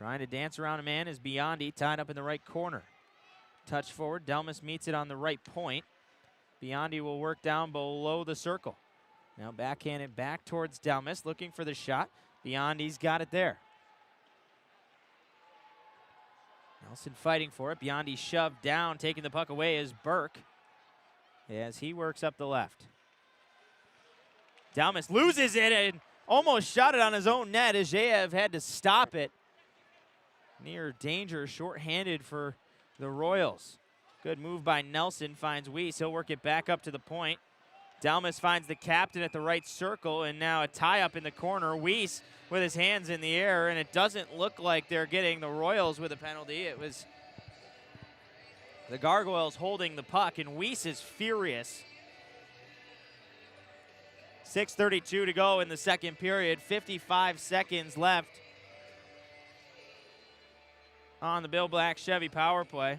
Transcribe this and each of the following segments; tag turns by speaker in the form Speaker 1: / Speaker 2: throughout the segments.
Speaker 1: Trying to dance around a man is Biondi, tied up in the right corner. Touch forward, Delmas meets it on the right point. Biondi will work down below the circle. Now backhanded back towards Delmas, looking for the shot. Biondi's got it there. Nelson fighting for it. Biondi shoved down, taking the puck away is Burke as he works up the left. Delmas loses it and almost shot it on his own net. Ajayev had to stop it. Near danger, shorthanded for the Royals. Good move by Nelson, finds Weiss. He'll work it back up to the point. Delmas finds the captain at the right circle, and now a tie-up in the corner. Weiss with his hands in the air, and it doesn't look like they're getting the Royals with a penalty. It was the Gargoyles holding the puck, and Weiss is furious. 6:32 to go in the second period, 55 seconds left on the Bill Black Chevy power play.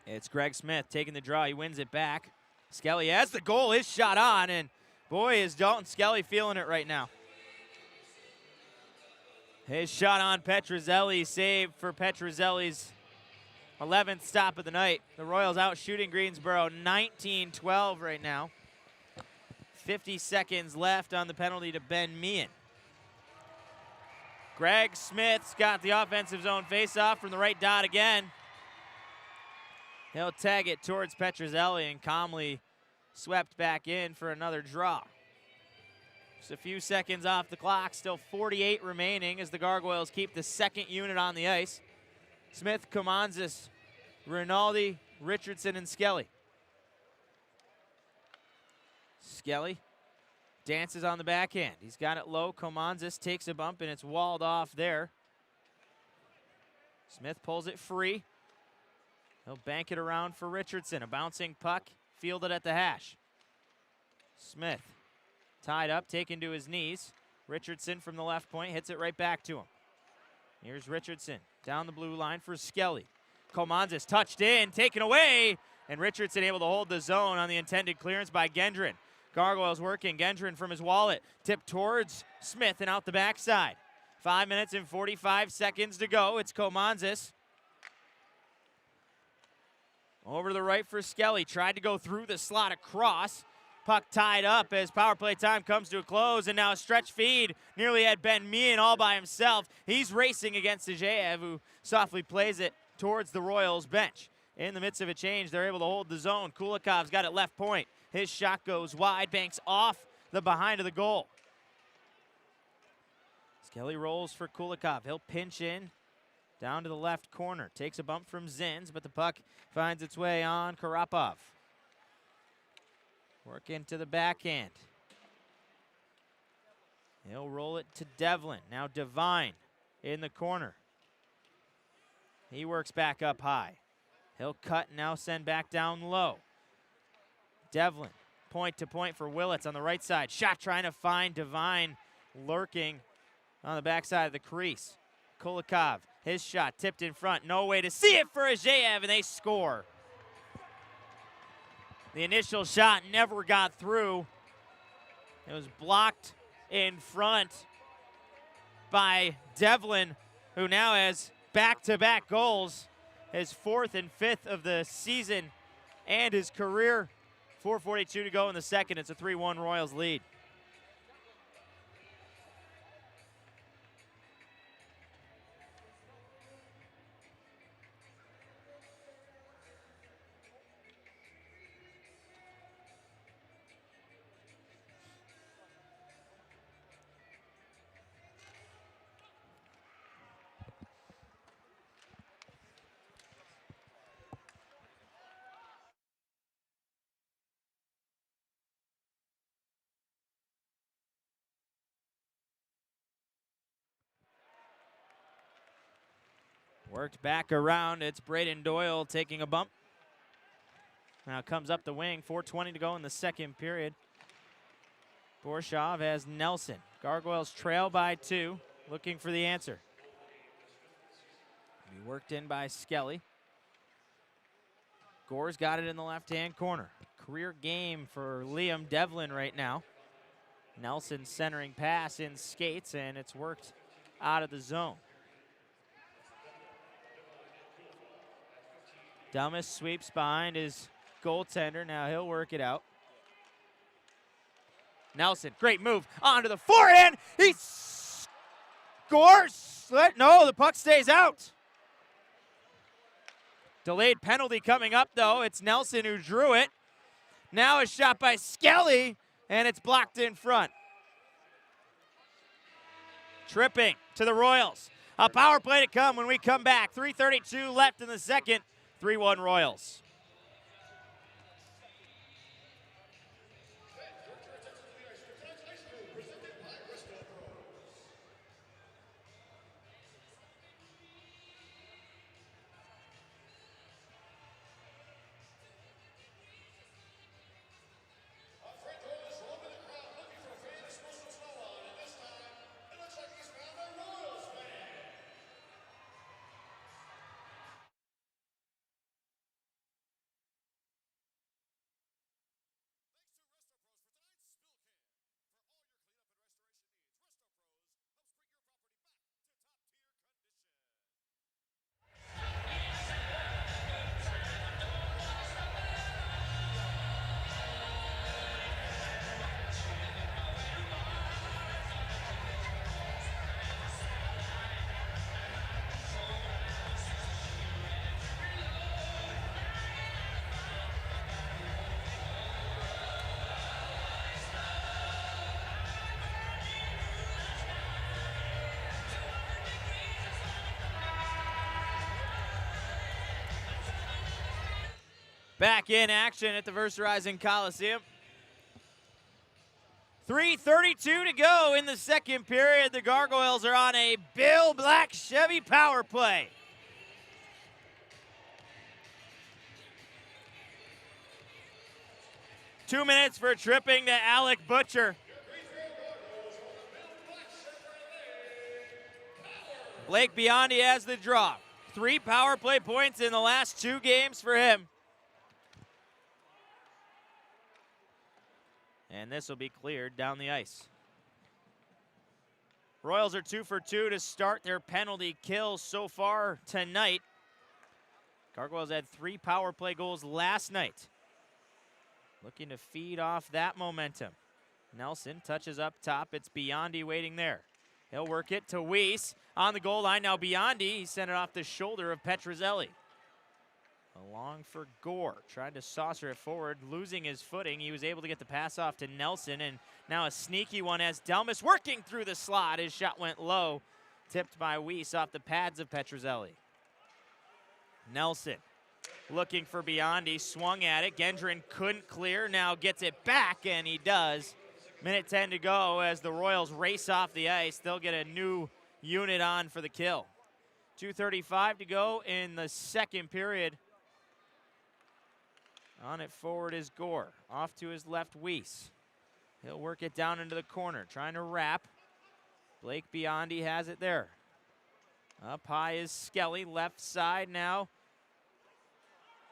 Speaker 1: It's Greg Smith taking the draw. He wins it back. Skelly has the goal. His shot on, and boy, is Dalton Skelly feeling it right now. His shot on Petrozelli, save for Petrozelli's 11th stop of the night. The Royals out shooting Greensboro 19-12 right now. 50 seconds left on the penalty to Ben Meehan. Greg Smith's got the offensive zone faceoff from the right dot again. He'll tag it towards Petrozelli and calmly swept back in for another draw. Just a few seconds off the clock, still 48 remaining as the Gargoyles keep the second unit on the ice. Smith, Comanzis, Rinaldi, Richardson, and Skelly. Skelly dances on the backhand. He's got it low. Comanzis takes a bump, and it's walled off there. Smith pulls it free. He'll bank it around for Richardson. A bouncing puck, fielded at the hash. Smith tied up, taken to his knees. Richardson from the left point hits it right back to him. Here's Richardson down the blue line for Skelly. Comanzis touched in, taken away, and Richardson able to hold the zone on the intended clearance by Gendron. Gargoyles working, Gendron from his wallet, tipped towards Smith and out the backside. 5 minutes and 45 seconds to go. It's Comanzis. Over to the right for Skelly, tried to go through the slot across. Puck tied up as power play time comes to a close, and now a stretch feed nearly had Ben Meehan all by himself. He's racing against Ajayev, who softly plays it towards the Royals bench. In the midst of a change, they're able to hold the zone. Kulikov's got it left point. His shot goes wide, banks off the behind of the goal. Skelly rolls for Kulikov. He'll pinch in down to the left corner. Takes a bump from Zins, but the puck finds its way on Karapov. Work into the backhand. He'll roll it to Devlin. Now Devine in the corner. He works back up high. He'll cut and now send back down low. Devlin, point to point for Willits on the right side. Shot trying to find Devine, lurking on the backside of the crease. Kulikov, his shot tipped in front. No way to see it for Ajayev, and they score. The initial shot never got through. It was blocked in front by Devlin, who now has back-to-back goals, his fourth and fifth of the season and his career. 4:42 to go in the second. It's a 3-1 Royals lead. Worked back around. It's Braden Doyle taking a bump. Now comes up the wing. 4:20 to go in the second period. Borshov has Nelson. Gargoyles trail by 2, looking for the answer. Worked in by Skelly. Gore's got it in the left-hand corner. Career game for Liam Devlin right now. Nelson centering pass in skates, and it's worked out of the zone. Dumas sweeps behind his goaltender. Now he'll work it out. Nelson, great move, onto the forehand. He scores. No, the puck stays out. Delayed penalty coming up, though. It's Nelson who drew it. Now a shot by Skelly, and it's blocked in front. Tripping to the Royals. A power play to come when we come back. 3:32 left in the second. 3-1 Royals. Back in action at the Verstereisen Coliseum. 3:32 to go in the second period. The Gargoyles are on a Bill Black Chevy power play. Two minutes for tripping to Alec Butcher. Blake Biondi has the draw. 3 power play points in the last 2 games for him. And this will be cleared down the ice. Royals are 2 for 2 to start their penalty kills so far tonight. Gargoyles had 3 power play goals last night. Looking to feed off that momentum. Nelson touches up top. It's Biondi waiting there. He'll work it to Weiss on the goal line. Now Biondi, he sent it off the shoulder of Petruzzelli. Along for Gore, trying to saucer it forward, losing his footing. He was able to get the pass off to Nelson, and now a sneaky one as Delmas working through the slot. His shot went low, tipped by Weiss off the pads of Petruzzelli. Nelson looking for Biondi, swung at it. Gendron couldn't clear, now gets it back, and he does. Minute 10 to go as the Royals race off the ice. They'll get a new unit on for the kill. 2:35 to go in the second period. On it forward is Gore. Off to his left, Weiss. He'll work it down into the corner, trying to wrap. Blake Biondi has it there. Up high is Skelly, left side now.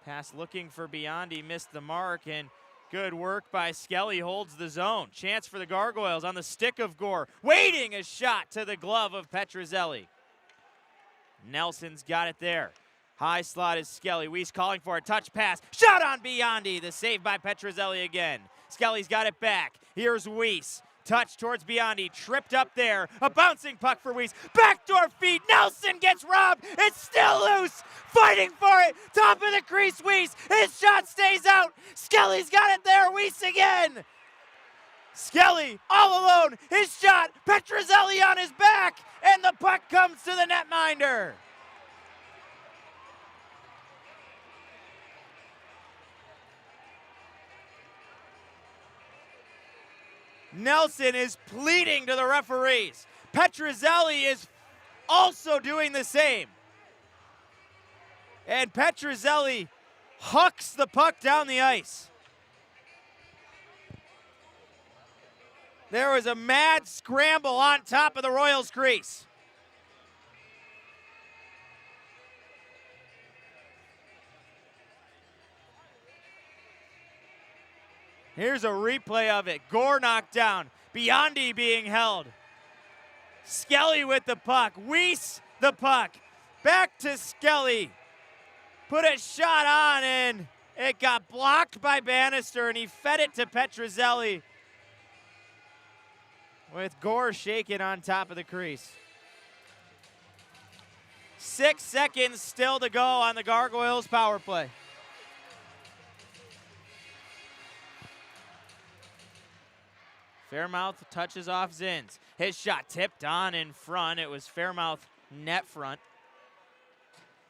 Speaker 1: Pass looking for Biondi, missed the mark, and good work by Skelly, holds the zone. Chance for the Gargoyles on the stick of Gore. Waiting a shot to the glove of Petruzzelli. Nelson's got it there. High slot is Skelly. Weiss calling for a touch pass. Shot on Biondi. The save by Petruzzelli again. Skelly's got it back. Here's Weiss. Touch towards Biondi. Tripped up there. A bouncing puck for Weiss. Backdoor feed. Nelson gets robbed. It's still loose. Fighting for it. Top of the crease, Weiss. His shot stays out. Skelly's got it there. Weiss again. Skelly all alone. His shot. Petruzzelli on his back. And the puck comes to the netminder. Nelson is pleading to the referees. Petruzzelli is also doing the same. And Petruzzelli hucks the puck down the ice. There was a mad scramble on top of the Royals crease. Here's a replay of it. Gore knocked down. Biondi being held. Skelly with the puck. Weiss the puck. Back to Skelly. Put a shot on and it got blocked by Bannister and he fed it to Petrozelli. With Gore shaking on top of the crease. 6 seconds still to go on the Gargoyles power play. Fairmouth touches off Zins. His shot tipped on in front. It was Fairmouth net front.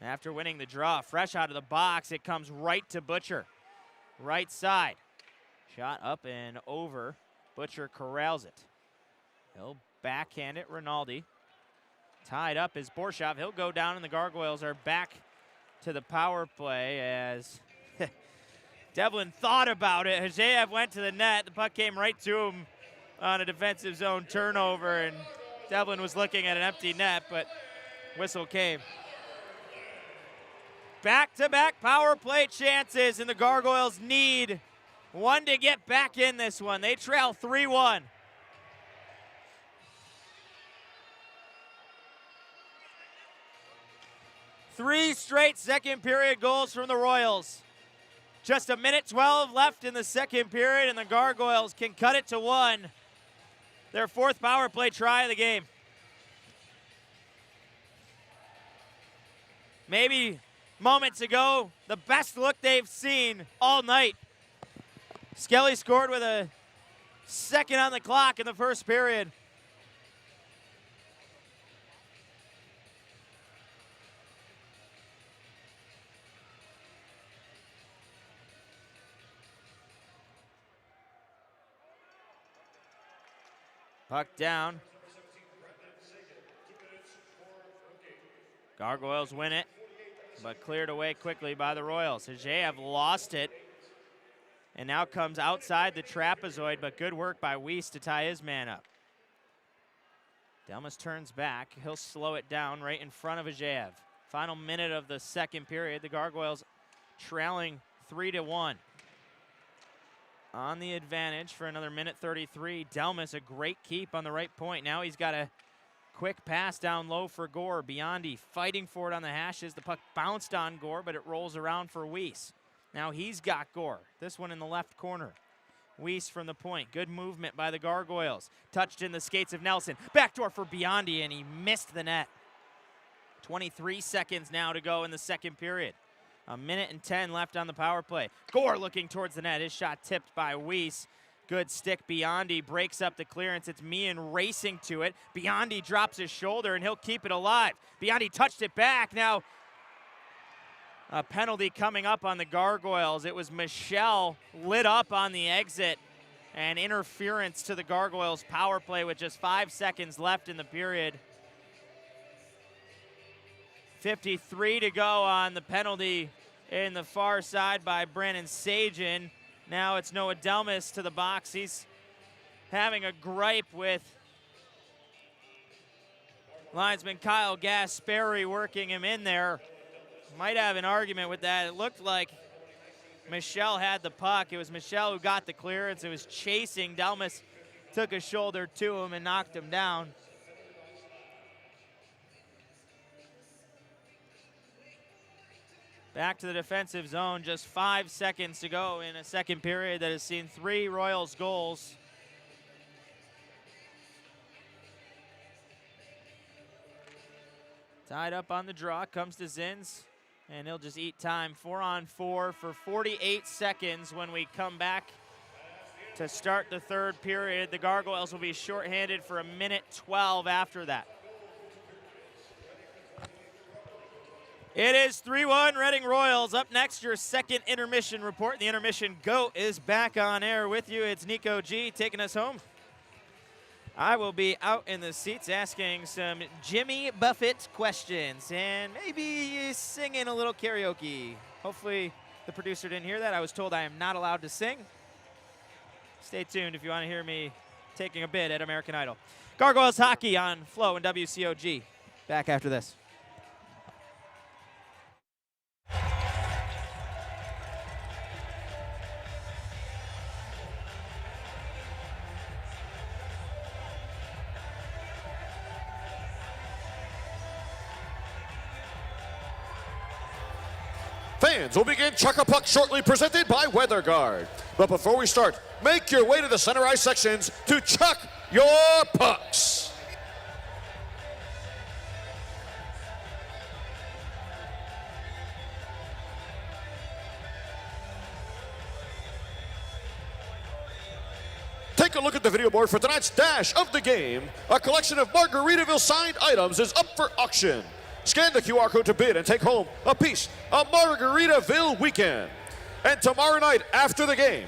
Speaker 1: After winning the draw, fresh out of the box, it comes right to Butcher. Right side. Shot up and over. Butcher corrals it. He'll backhand it, Rinaldi. Tied up is Borshov. He'll go down, and the Gargoyles are back to the power play as Devlin thought about it. Hajeev went to the net. The puck came right to him on a defensive zone turnover, and Devlin was looking at an empty net, but whistle came. Back-to-back power play chances, and the Gargoyles need one to get back in this one. They trail 3-1. Three straight second period goals from the Royals. Just a minute 12 left in the second period, and the Gargoyles can cut it to 1. Their fourth power play try of the game. Maybe moments ago, the best look they've seen all night. Skelly scored with a second on the clock in the first period. Puck down. Gargoyles win it, but cleared away quickly by the Royals. Hajeev lost it, and now comes outside the trapezoid, but good work by Weiss to tie his man up. Delmas turns back. He'll slow it down right in front of Hajeev. Final minute of the second period. The Gargoyles trailing 3-1. On the advantage for another minute 33. Delmas, a great keep on the right point. Now he's got a quick pass down low for Gore. Biondi fighting for it on the hashes. The puck bounced on Gore, but it rolls around for Weiss. Now he's got Gore. This one in the left corner. Weiss from the point. Good movement by the Gargoyles. Touched in the skates of Nelson. Backdoor for Biondi, and he missed the net. 23 seconds now to go in the second period. A minute and 10 left on the power play. Gore looking towards the net. His shot tipped by Weiss. Good stick. Biondi breaks up the clearance. It's Meehan racing to it. Biondi drops his shoulder, and he'll keep it alive. Biondi touched it back. Now a penalty coming up on the Gargoyles. It was Michelle lit up on the exit, and interference to the Gargoyles power play with just 5 seconds left in the period. 53 to go on the penalty in the far side by Brandon Sajin. Now it's Noah Delmas to the box. He's having a gripe with linesman Kyle Gasperi working him in there. Might have an argument with that. It looked like Michelle had the puck. It was Michelle who got the clearance. It was chasing. Delmas took a shoulder to him and knocked him down. Back to the defensive zone, just 5 seconds to go in a second period that has seen 3 Royals goals. Tied up on the draw, comes to Zins, and he'll just eat time. 4-on-4 for 48 seconds when we come back to start the third period. The Gargoyles will be shorthanded for a minute 12 after that. It is 3-1 Reading Royals. Up next, your second intermission report. The intermission GOAT is back on air with you. It's Nico G taking us home. I will be out in the seats asking some Jimmy Buffett questions and maybe singing a little karaoke. Hopefully the producer didn't hear that. I was told I am not allowed to sing. Stay tuned if you want to hear me taking a bid at American Idol. Gargoyles hockey on Flo and WCOG. Back after this.
Speaker 2: Fans will begin Chuck-a-Puck shortly, presented by Weather Guard. But before we start, make your way to the center ice sections to chuck your pucks. Take a look at the video board for tonight's dash of the game. A collection of Margaritaville signed items is up for auction. Scan the QR code to bid and take home a piece of Margaritaville weekend. And tomorrow night after the game,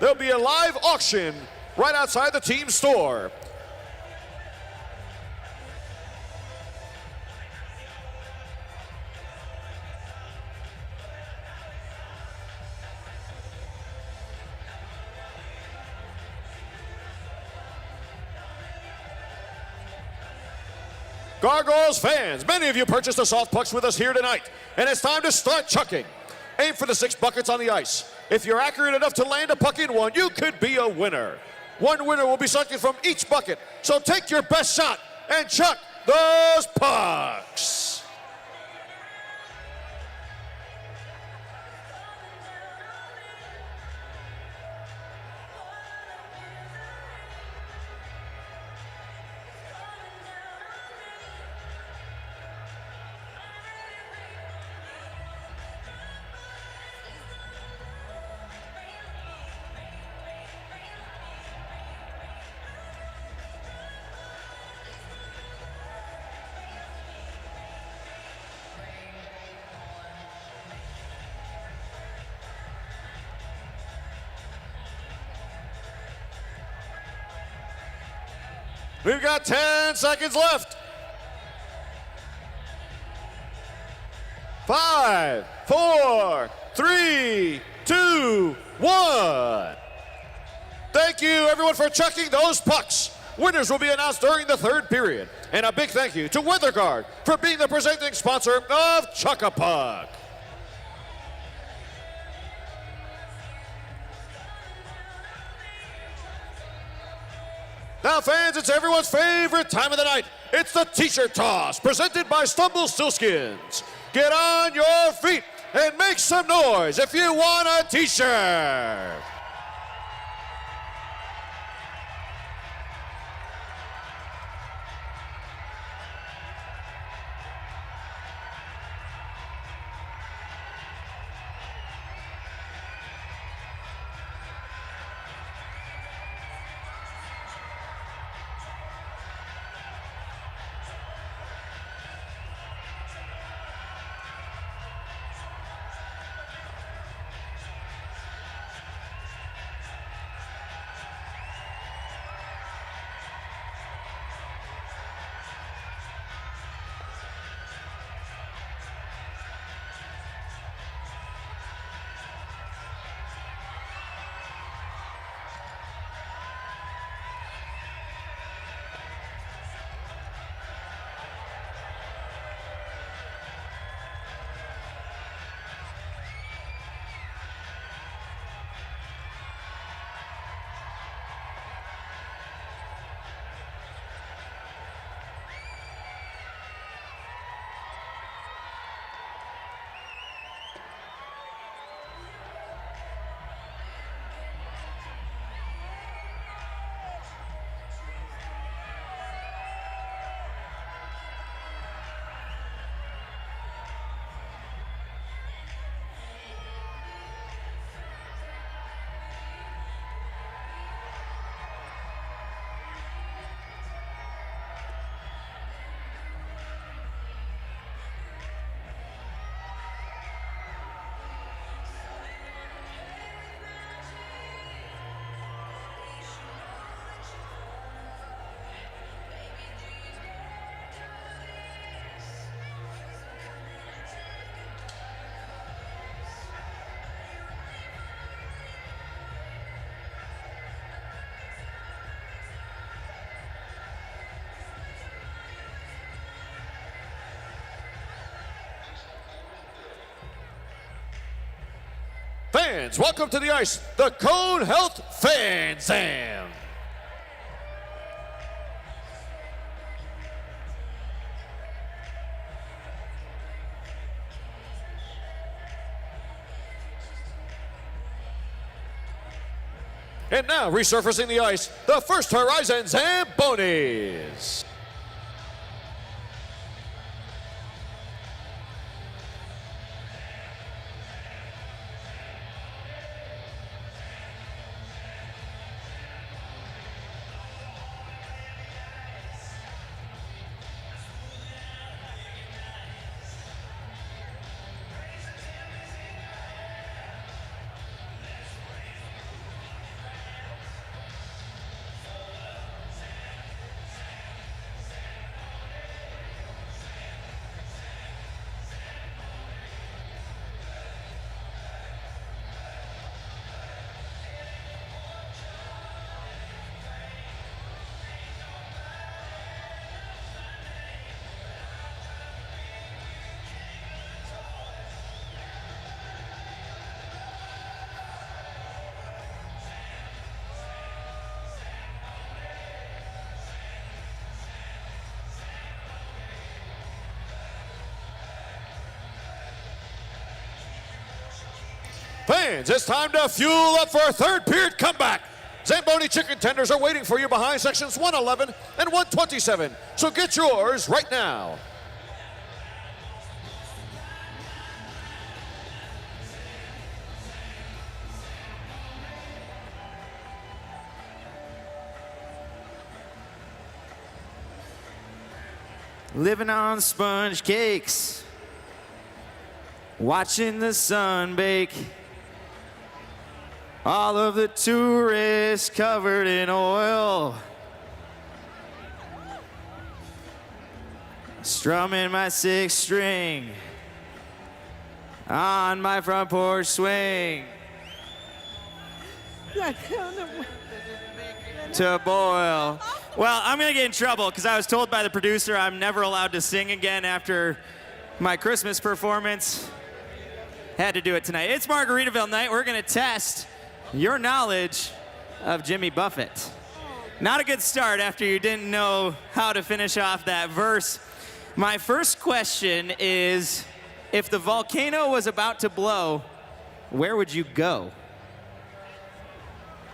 Speaker 2: there'll be a live auction right outside the team store. Gargoyles fans, many of you purchased the soft pucks with us here tonight, and it's time to start chucking. Aim for the 6 buckets on the ice. If you're accurate enough to land a puck in one, you could be a winner. One winner will be selected from each bucket, so take your best shot and chuck those pucks. We've got 10 seconds left. 5, 4, 3, 2, 1. Thank you, everyone, for chucking those pucks. Winners will be announced during the third period. And a big thank you to Weather Guard for being the presenting sponsor of Chuck-a-Puck. Now, fans, it's everyone's favorite time of the night. It's the T-shirt toss, presented by Stumble Stillskins. Get on your feet and make some noise if you want a T-shirt. Fans, welcome to the ice, the Cone Health Fan Zam. And now resurfacing the ice, the First Horizon Zambonis. Fans, it's time to fuel up for a third period comeback. Zamboni chicken tenders are waiting for you behind sections 111 and 127, so get yours right now.
Speaker 3: Living on sponge cakes, watching the sun bake. All of the tourists covered in oil. Strumming my sixth string on my front porch swing. To boil. Well, I'm gonna get in trouble because I was told by the producer I'm never allowed to sing again after my Christmas performance. Had to do it tonight. It's Margaritaville night. We're gonna test your knowledge of Jimmy Buffett. Not a good start after you didn't know how to finish off that verse. My first question is, if the volcano was about to blow, where would you go?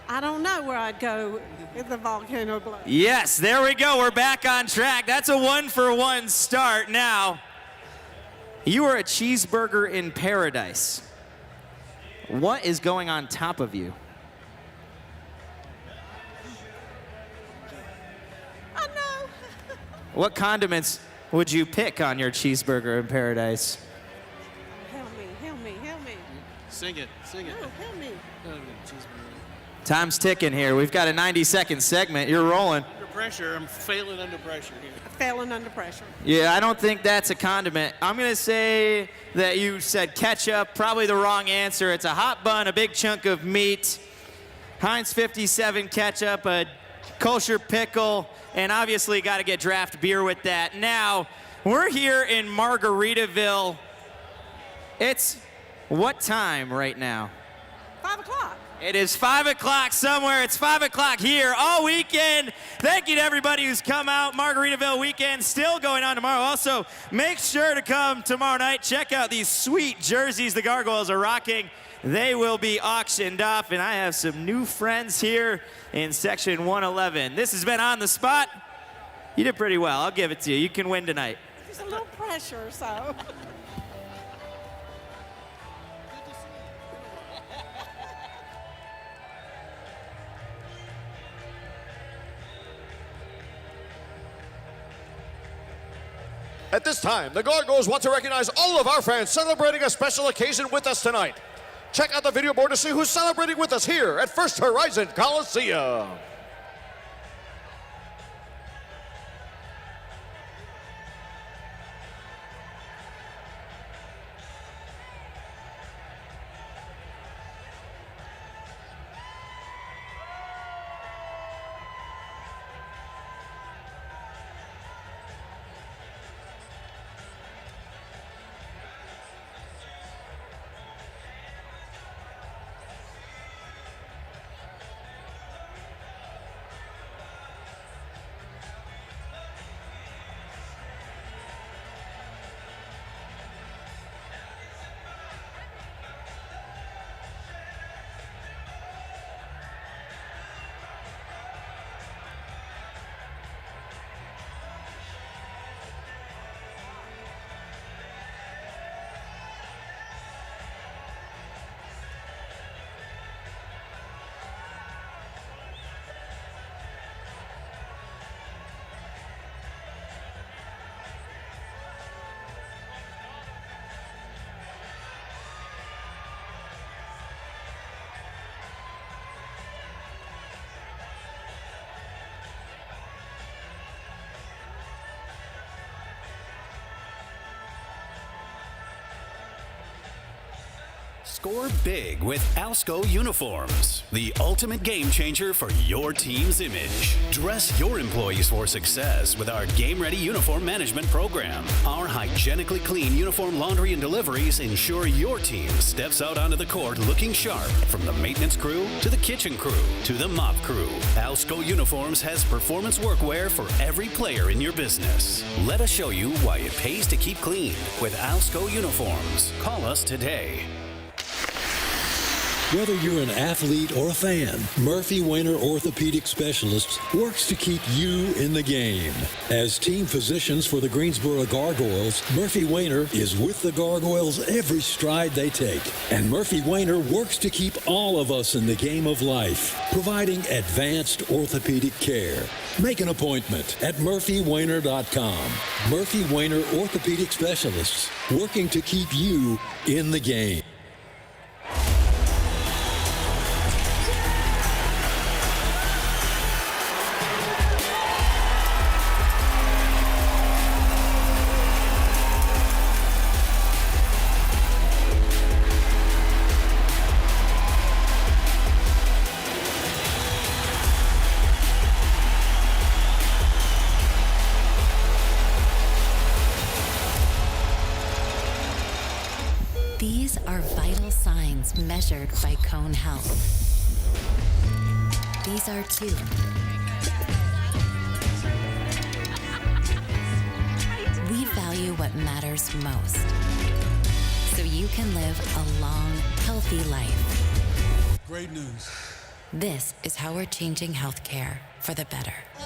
Speaker 4: I don't know where I'd go if the volcano blows.
Speaker 3: Yes, there we go. We're back on track. That's a 1-for-1 start. Now, you are a cheeseburger in paradise. What is going on top of you?
Speaker 4: I know.
Speaker 3: What condiments would you pick on your cheeseburger in paradise?
Speaker 4: Help me, help me, help me.
Speaker 5: Sing it, sing it.
Speaker 4: No, help me.
Speaker 3: Time's ticking here. We've got a 90-second segment. You're rolling.
Speaker 5: Under pressure, I'm failing under pressure here.
Speaker 4: Failing under pressure.
Speaker 3: Yeah, I don't think that's a condiment. I'm going to say that you said ketchup. Probably the wrong answer. It's a hot bun, a big chunk of meat, Heinz 57 ketchup, a kosher pickle, and obviously got to get draft beer with that. Now, we're here in Margaritaville. It's what time right now?
Speaker 4: 5 o'clock.
Speaker 3: It is 5 o'clock somewhere. It's 5 o'clock here all weekend. Thank you to everybody who's come out. Margaritaville weekend still going on tomorrow. Also, make sure to come tomorrow night. Check out these sweet jerseys the Gargoyles are rocking. They will be auctioned off, and I have some new friends here in section 111. This has been On the Spot. You did pretty well. I'll give it to you. You can win tonight.
Speaker 4: There's a little pressure, so.
Speaker 2: At this time, the Gargoyles want to recognize all of our fans celebrating a special occasion with us tonight. Check out the video board to see who's celebrating with us here at First Horizon Coliseum.
Speaker 6: Score big with Alsco uniforms, the ultimate game changer for your team's image. Dress your employees for success with our game-ready uniform management program. Our hygienically clean uniform laundry and deliveries ensure your team steps out onto the court looking sharp, from the maintenance crew to the kitchen crew to the mop crew. Alsco Uniforms has performance workwear for every player in your business. Let us show you why it pays to keep clean with Alsco Uniforms. Call us today.
Speaker 7: Whether you're an athlete or a fan, Murphy Wainer Orthopedic Specialists works to keep you in the game. As team physicians for the Greensboro Gargoyles, Murphy Wainer is with the Gargoyles every stride they take. And Murphy Wainer works to keep all of us in the game of life, providing advanced orthopedic care. Make an appointment at murphywainer.com. Murphy Wainer Orthopedic Specialists, working to keep you in the game.
Speaker 8: These are vital signs measured by Cone Health. These are too. We value what matters most, so you can live a long, healthy life.
Speaker 9: Great news.
Speaker 8: This is how we're changing healthcare for the better.
Speaker 9: So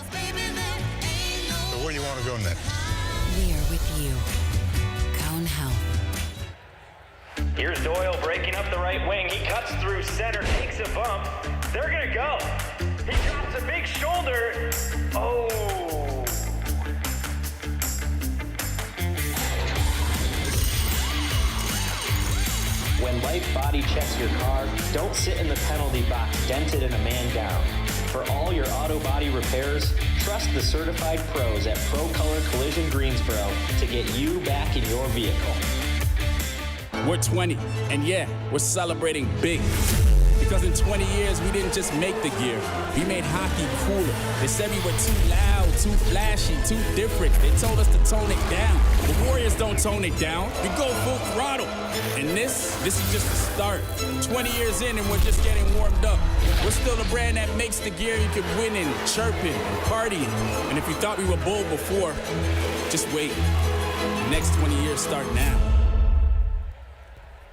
Speaker 9: where do you want to go next?
Speaker 8: We're with you. Cone Health.
Speaker 10: Here's Doyle breaking up the right wing. He cuts through center, takes a bump. They're going to go. He drops a big shoulder. Oh. When life body checks your car, don't sit in the penalty box dented and a man down. For all your auto body repairs, trust the certified pros at Pro Color Collision Greensboro to get you back in your vehicle.
Speaker 11: We're 20, and yeah, we're celebrating big. Because in 20 years, we didn't just make the gear. We made hockey cooler. They said we were too loud, too flashy, too different. They told us to tone it down. The Warriors don't tone it down. We go full throttle. And this is just the start. 20 years in, and we're just getting warmed up. We're still the brand that makes the gear you can win in, chirping, partying. And if you thought we were bold before, just wait. The next 20 years start now.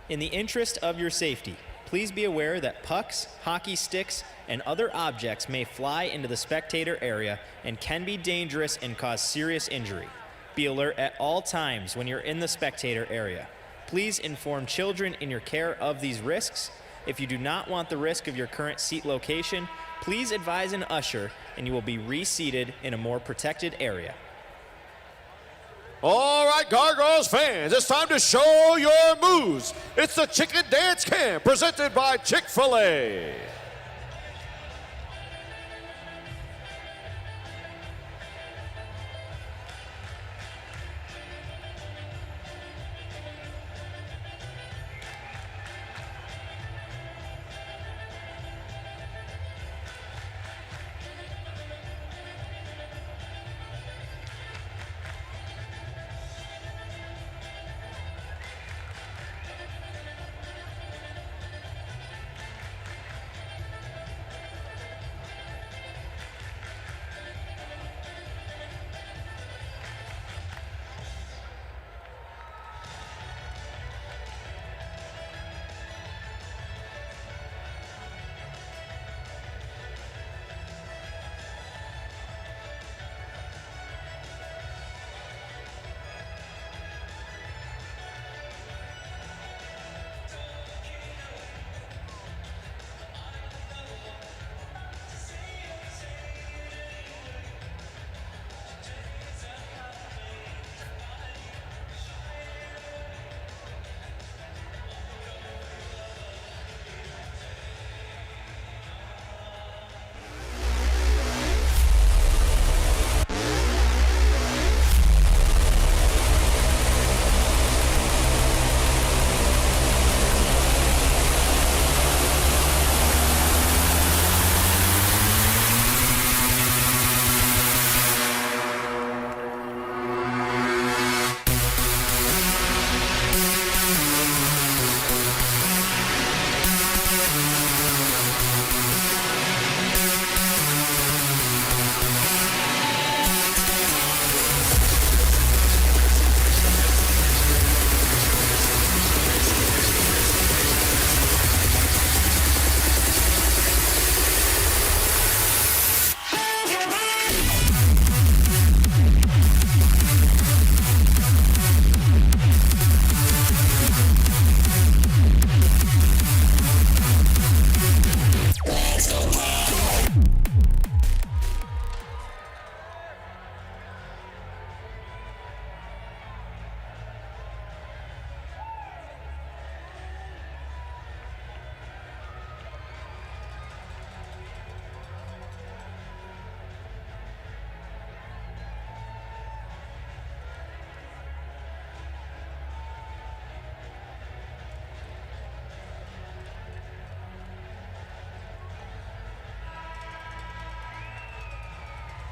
Speaker 1: In the interest of your safety, please be aware that pucks, hockey sticks, and other objects may fly into the spectator area and can be dangerous and cause serious injury. Be alert at all times when you're in the spectator area. Please inform children in your care of these risks. If you do not want the risk of your current seat location, please advise an usher and you will be reseated in a more protected area.
Speaker 2: All right, Gargoyles fans, it's time to show your moves. It's the Chicken Dance Camp presented by Chick-fil-A.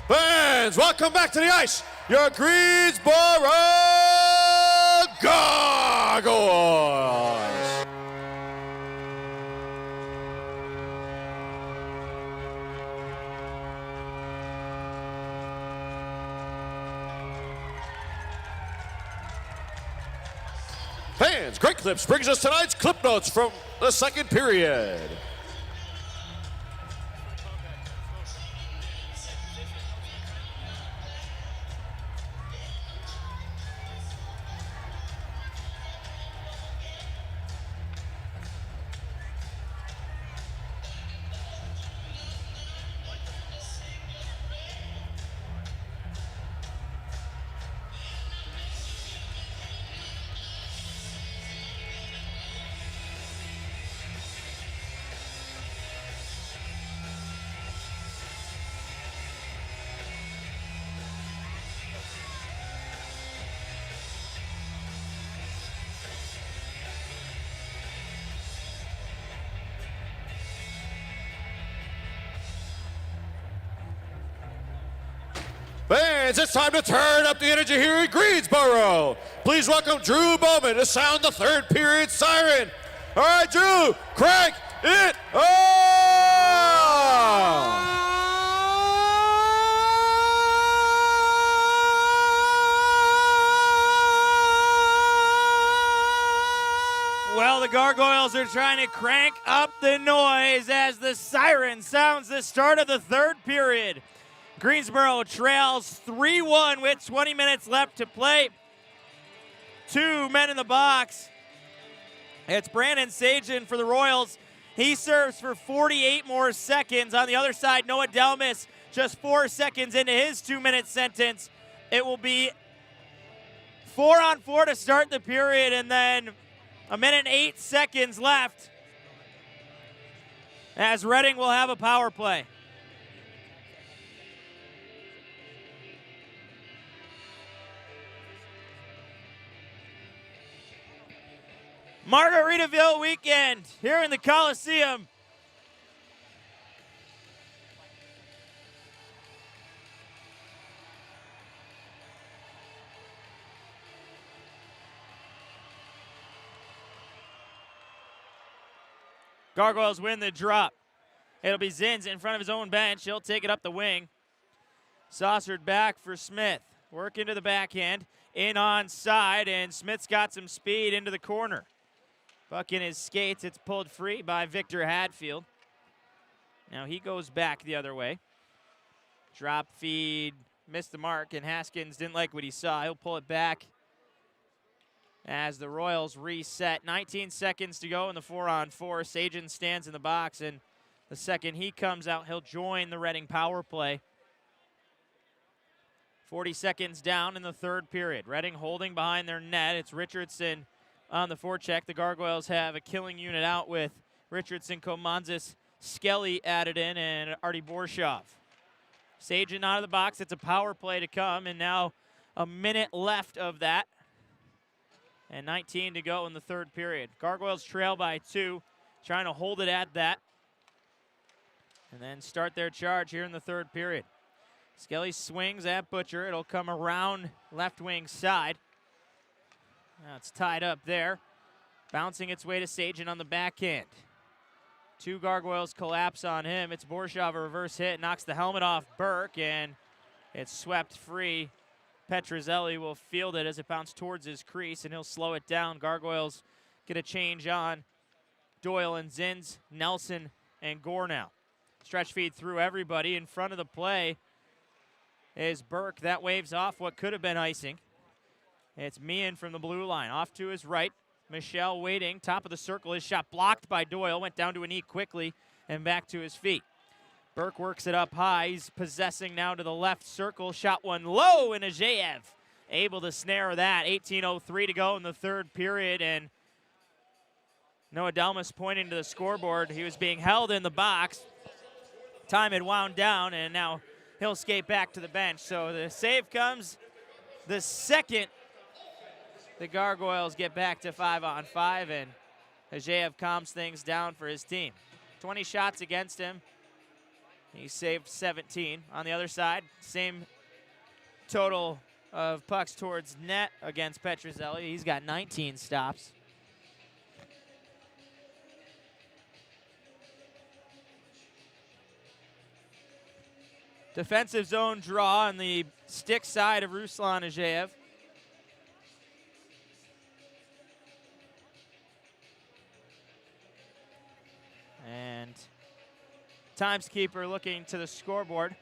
Speaker 2: Fans, welcome back to the ice, your Greensboro Gargoyles. Fans, Great Clips brings us tonight's clip notes from the second period. Fans, it's time to turn up the energy here in Greensboro. Please welcome Drew Bowman to sound the third period siren. All right, Drew, crank it on!
Speaker 1: Well, the Gargoyles are trying to crank up the noise as the siren sounds the start of the third period. Greensboro trails 3-1 with 20 minutes left to play. 2 men in the box. It's Brandon Sagen for the Royals. He serves for 48 more seconds. On the other side, Noah Delmas just 4 seconds into his 2-minute sentence. It will be 4-on-4 to start the period, and then 1 minute and 8 seconds left as Reading will have a power play. Margaritaville weekend here in the Coliseum. Gargoyles win the drop. It'll be Zins in front of his own bench. He'll take it up the wing. Saucered back for Smith. Work into the backhand. In on side, and Smith's got some speed into the corner. Puck in his skates. It's pulled free by Victor Hadfield. Now he goes back the other way. Drop feed, missed the mark, and Haskins didn't like what he saw. He'll pull it back as the Royals reset. 19 seconds to go in the 4-on-4. Sagen stands in the box, and the second he comes out, he'll join the Reading power play. 40 seconds down in the third period. Reading holding behind their net. It's Richardson on the forecheck. The Gargoyles have a killing unit out with Richardson, Komanzis, Skelly added in, and Artie Borshov. Sagen out of the box. It's a power play to come, and now a minute left of that. And 19 to go in the third period. Gargoyles trail by 2, trying to hold it at that. And then start their charge here in the third period. Skelly swings at Butcher. It'll come around left wing side. Now it's tied up there. Bouncing its way to Sagen on the backhand. 2 Gargoyles collapse on him. It's Borshov, a reverse hit, knocks the helmet off Burke, and it's swept free. Petruzzelli will field it as it bounced towards his crease, and he'll slow it down. Gargoyles get a change on Doyle and Zins, Nelson, and Gore now. Stretch feed through everybody. In front of the play is Burke. That waves off what could have been icing. It's Meehan from the blue line. Off to his right. Michelle waiting. Top of the circle. His shot blocked by Doyle. Went down to a knee quickly and back to his feet. Burke works it up high. He's possessing now to the left circle. Shot one low, and Ajayev able to snare that. 18:03 to go in the third period, and Noah Delmas pointing to the scoreboard. He was being held in the box. Time had wound down, and now he'll skate back to the bench. So the save comes the second the Gargoyles get back to 5-on-5, and Ajayev calms things down for his team. 20 shots against him. He saved 17. On the other side, same total of pucks towards net against Petrozelli. He's got 19 stops. Defensive zone draw on the stick side of Ruslan Ajeev. And timeskeeper looking to the scoreboard.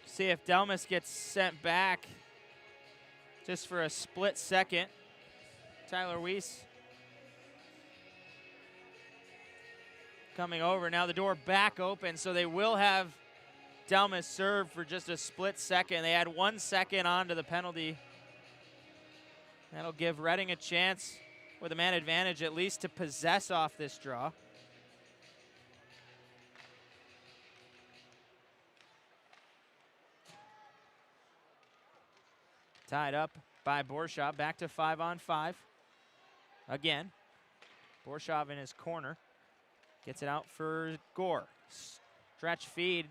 Speaker 1: See if Delmas gets sent back just for a split second. Tyler Weiss coming over. Now the door back open, so they will have Delmas serve for just a split second. They add 1 second onto the penalty. That'll give Reading a chance with a man advantage at least to possess off this draw. Tied up by Borshov, back to 5-on-5. Again, Borshov in his corner. Gets it out for Gore. Stretch feed.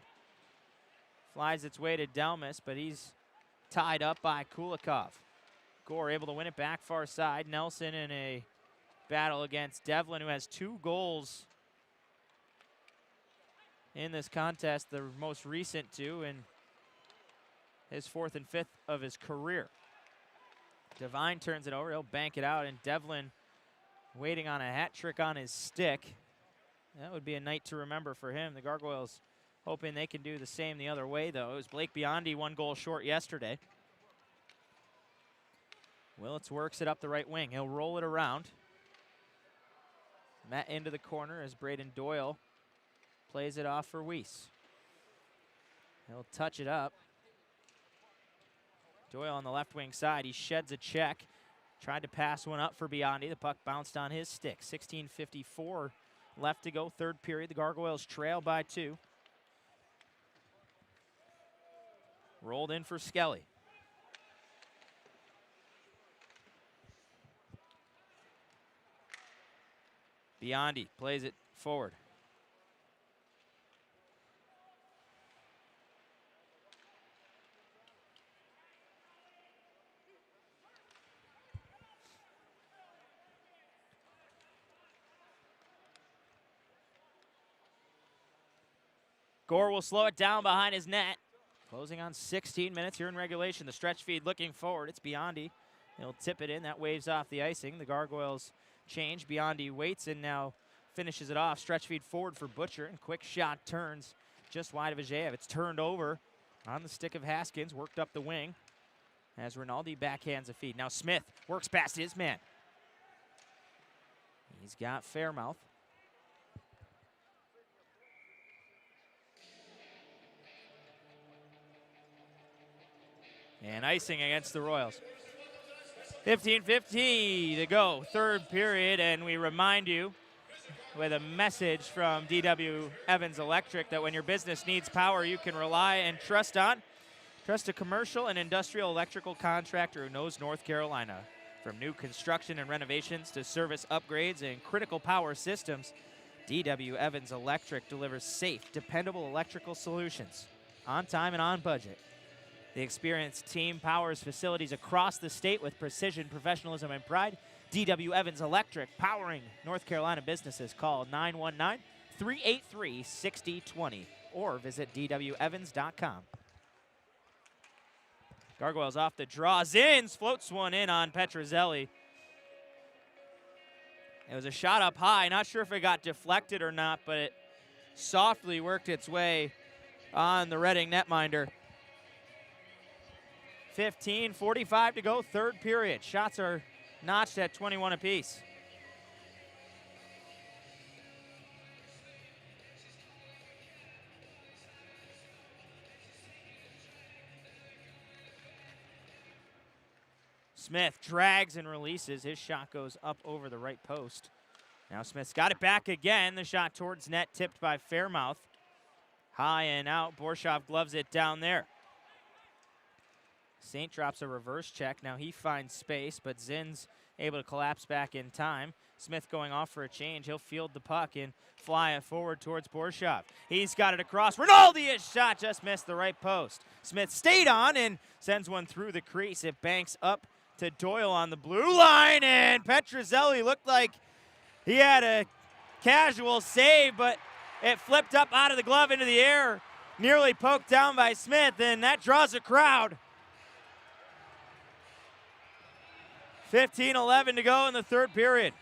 Speaker 1: Flies its way to Delmas, but he's tied up by Kulikov. Gore able to win it back far side. Nelson in a battle against Devlin, who has 2 goals in this contest, the most recent 2, and his 4th and 5th of his career. Devine turns it over. He'll bank it out, and Devlin waiting on a hat trick on his stick. That would be a night to remember for him. The Gargoyles hoping they can do the same the other way, though. It was Blake Biondi 1 goal short yesterday. Willits works it up the right wing. He'll roll it around. Met into the corner as Braden Doyle plays it off for Weiss. He'll touch it up. Doyle on the left wing side. He sheds a check. Tried to pass one up for Biondi. The puck bounced on his stick. 16:54 left to go, 3rd period. The Gargoyles trail by 2. Rolled in for Skelly. Biondi plays it forward. Gore will slow it down behind his net. Closing on 16 minutes here in regulation. The stretch feed looking forward. It's Biondi. He'll tip it in. That waves off the icing. The Gargoyles change. Biondi waits and now finishes it off. Stretch feed forward for Butcher, and quick shot turns just wide of Ajeev. It's turned over on the stick of Haskins. Worked up the wing as Rinaldi backhands a feed. Now Smith works past his man. He's got Fairmouth. And icing against the Royals. 15:50 to go, 3rd period, and we remind you with a message from DW Evans Electric that when your business needs power you can rely and trust on. Trust a commercial and industrial electrical contractor who knows North Carolina. From new construction and renovations to service upgrades and critical power systems, DW Evans Electric delivers safe, dependable electrical solutions on time and on budget. The experienced team powers facilities across the state with precision, professionalism, and pride. DW Evans Electric, powering North Carolina businesses. Call 919-383-6020 or visit dwevans.com. Gargoyles off the draw. Zins floats one in on Petrozelli. It was a shot up high. Not sure if it got deflected or not, but it softly worked its way on the Reading netminder. 15:45 to go, 3rd period. Shots are notched at 21 apiece. Smith drags and releases. His shot goes up over the right post. Now Smith's got it back again. The shot towards net tipped by Fairmouth. High and out. Borshov gloves it down there. Saint drops a reverse check. Now he finds space, but Zins able to collapse back in time. Smith going off for a change. He'll field the puck and fly it forward towards Borshov. He's got it across. Rinaldi's shot just missed the right post. Smith stayed on and sends one through the crease. It banks up to Doyle on the blue line, and Petrozelli looked like he had a casual save, but it flipped up out of the glove into the air, nearly poked down by Smith, and that draws a crowd. 15-11 to go in the third period.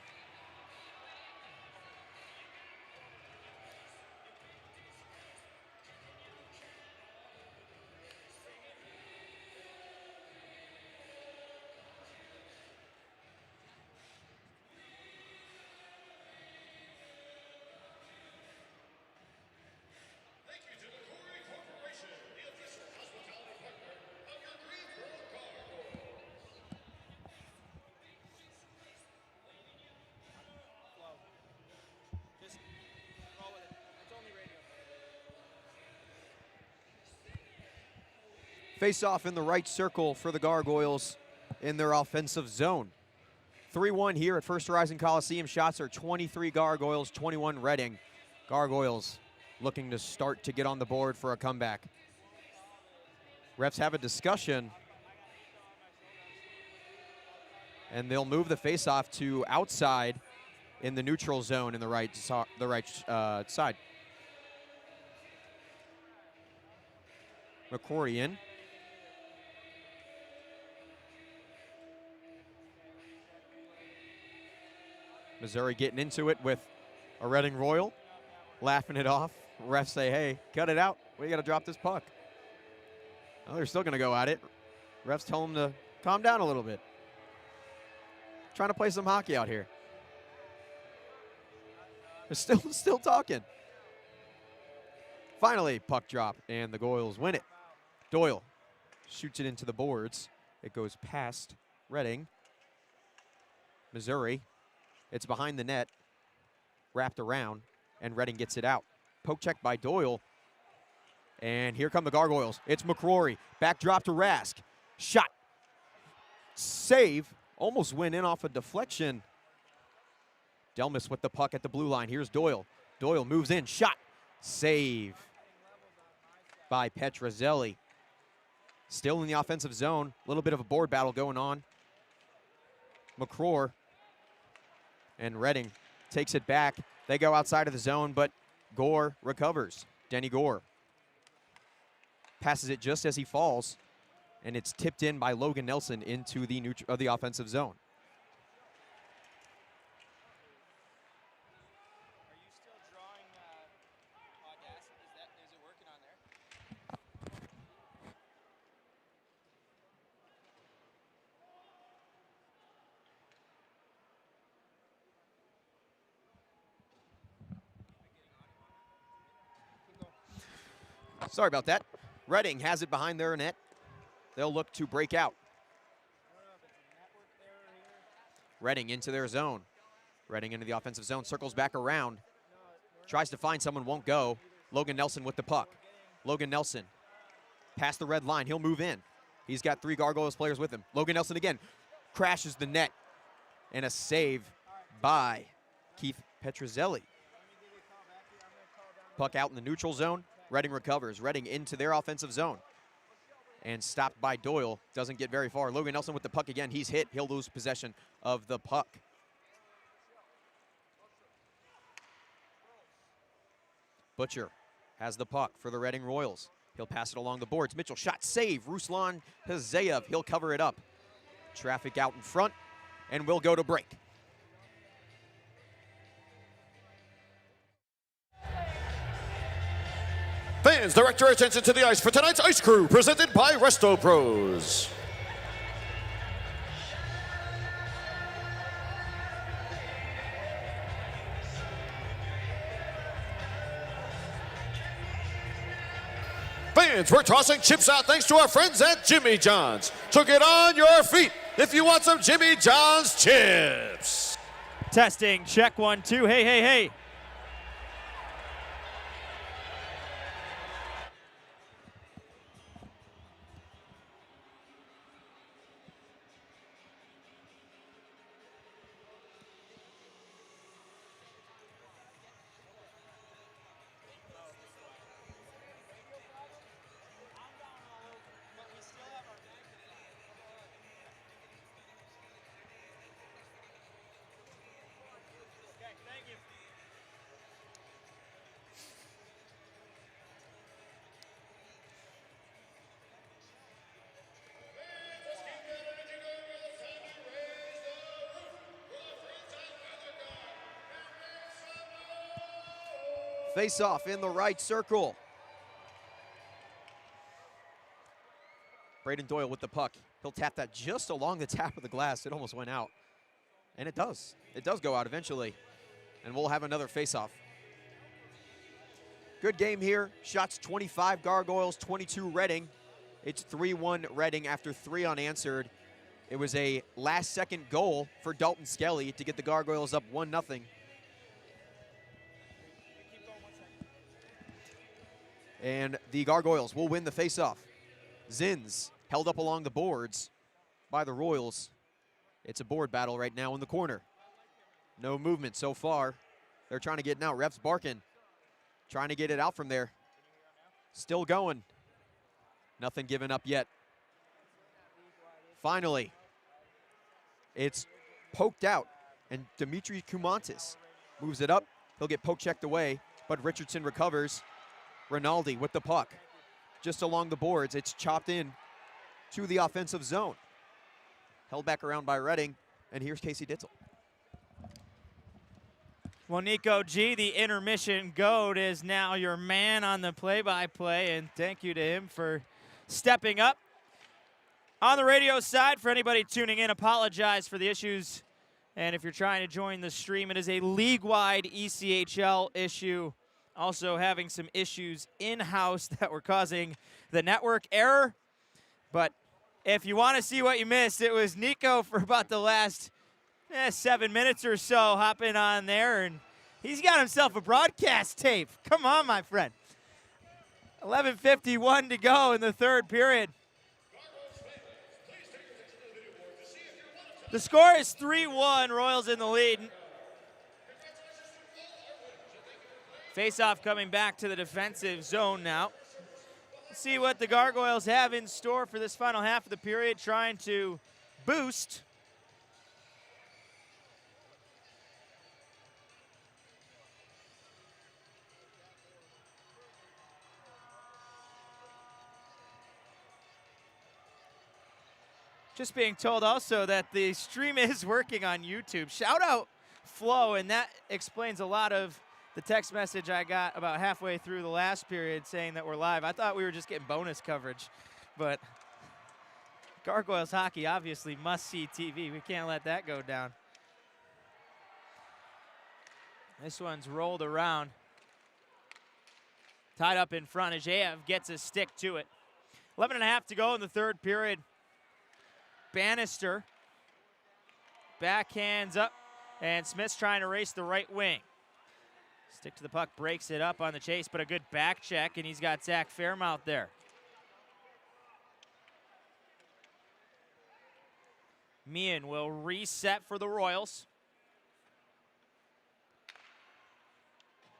Speaker 12: Face off in the right circle for the Gargoyles in their offensive zone. 3-1 here at First Horizon Coliseum. Shots are 23 Gargoyles, 21 Reading. Gargoyles looking to start to get on the board for a comeback. Refs have a discussion, and they'll move the face-off to outside in the neutral zone in the right side. McCrory in. Missouri getting into it with a Reading Royal, laughing it off. Refs say, hey, cut it out. We got to drop this puck. Well, they're still going to go at it. Refs tell them to calm down a little bit. Trying to play some hockey out here. They're still talking. Finally, puck drop, and the Goyles win it. Doyle shoots it into the boards. It goes past Reading. Missouri. It's behind the net, wrapped around, and Reading gets it out. Poke check by Doyle, and here come the Gargoyles. It's McCrory, back drop to Rask. Shot, save, almost went in off a deflection. Delmas with the puck at the blue line. Here's Doyle. Doyle moves in, shot, save by Petrozelli. Still in the offensive zone, a little bit of a board battle going on. McCrory. And Reading takes it back. They go outside of the zone, but Gore recovers. Denny Gore passes it just as he falls, and it's tipped in by Logan Nelson into the offensive zone. Sorry about that. Reading has it behind their net. They'll look to break out. Reading into their zone. Reading into the offensive zone, circles back around. Tries to find someone, won't go. Logan Nelson with the puck. Logan Nelson past the red line. He'll move in. He's got 3 Gargoyles players with him. Logan Nelson again crashes the net. And a save by Keith Petrozelli. Puck out in the neutral zone. Reading recovers. Reading into their offensive zone. And stopped by Doyle. Doesn't get very far. Logan Nelson with the puck again. He's hit. He'll lose possession of the puck. Butcher has the puck for the Reading Royals. He'll pass it along the boards. Mitchell shot, save. Ruslan Hazayev. He'll cover it up. Traffic out in front. And we'll go to break.
Speaker 2: Fans, direct your attention to the ice for tonight's Ice Crew, presented by Resto Pros. Fans, we're tossing chips out thanks to our friends at Jimmy John's. So get on your feet if you want some Jimmy John's chips.
Speaker 1: Testing, check 1, 2, hey, hey, hey.
Speaker 12: Face-off in the right circle. Braden Doyle with the puck. He'll tap that just along the tap of the glass. It almost went out. And it does. It does go out eventually. And we'll have another face-off. Good game here. Shots 25 Gargoyles, 22 Reading. It's 3-1 Reading after 3 unanswered. It was a last-second goal for Dalton Skelly to get the Gargoyles up 1-0. And the Gargoyles will win the face-off. Zins held up along the boards by the Royals. It's a board battle right now in the corner. No movement so far. They're trying to get it out. Ref's barking. Trying to get it out from there. Still going. Nothing given up yet. Finally, it's poked out, and Dimitri Kumantis moves it up. He'll get poke checked away, but Richardson recovers. Rinaldi with the puck. Just along the boards, it's chopped in to the offensive zone. Held back around by Reading, and here's Casey Ditzel.
Speaker 1: Well, Nico G, the intermission goat, is now your man on the play-by-play, and thank you to him for stepping up. On the radio side, for anybody tuning in, apologize for the issues. And if you're trying to join the stream, it is a league-wide ECHL issue. Also having some issues in-house that were causing the network error. But if you want to see what you missed, it was Nico for about the last 7 minutes or so hopping on there, and he's got himself a broadcast tape. Come on, my friend. 11:51 to go in the third period. The score is 3-1, Royals in the lead. Face-off coming back to the defensive zone now. Let's see what the Gargoyles have in store for this final half of the period, trying to boost Just being told also that the stream is working on YouTube. Shout out Flo, and that explains a lot of the text message I got about halfway through the last period saying that we're live. I thought we were just getting bonus coverage, but Gargoyles hockey obviously must-see TV. We can't let that go down. This one's rolled around. Tied up in front. Ajayev gets a stick to it. 11:30 to go in the third period. Bannister backhands up, and Smith's trying to race the right wing. Stick to the puck, breaks it up on the chase, but a good back check, and he's got Zach Fairmouth there. Meehan will reset for the Royals.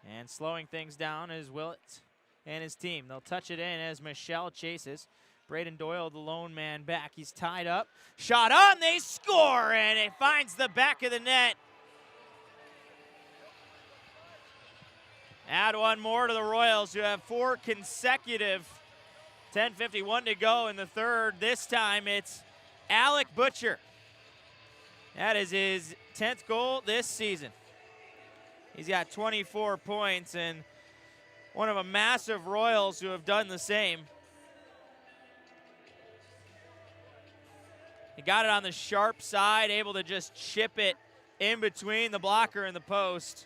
Speaker 1: And slowing things down is Willett and his team. They'll touch it in as Michelle chases. Braden Doyle, the lone man back. He's tied up. Shot on, they score, and it finds the back of the net. Add one more to the Royals, who have 4 consecutive. 10:51 to go in the third. This time it's Alec Butcher. That is his 10th goal this season. He's got 24 points, and one of a massive Royals who have done the same. He got it on the sharp side, able to just chip it in between the blocker and the post.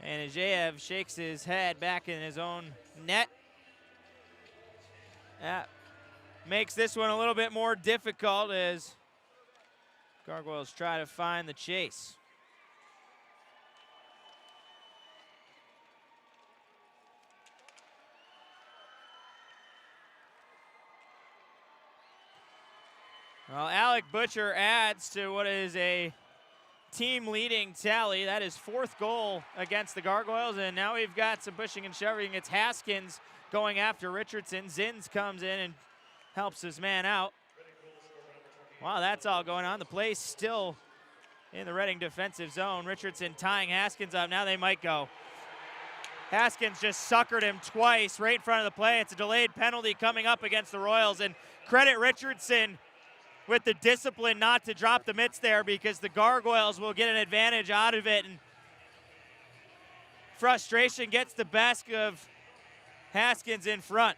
Speaker 1: And Ajayev shakes his head back in his own net. That makes this one a little bit more difficult as Gargoyles try to find the chase. Well, Alec Butcher adds to what is a team-leading tally. That is 4th goal against the Gargoyles, and now we've got some pushing and shoving. It's Haskins going after Richardson. Zins comes in and helps his man out. Wow, that's all going on. The play's still in the Reading defensive zone. Richardson tying Haskins up. Now they might go. Haskins just suckered him twice right in front of the play. It's a delayed penalty coming up against the Royals, and credit Richardson with the discipline not to drop the mitts there, because the Gargoyles will get an advantage out of it. And frustration gets the best of Haskins in front.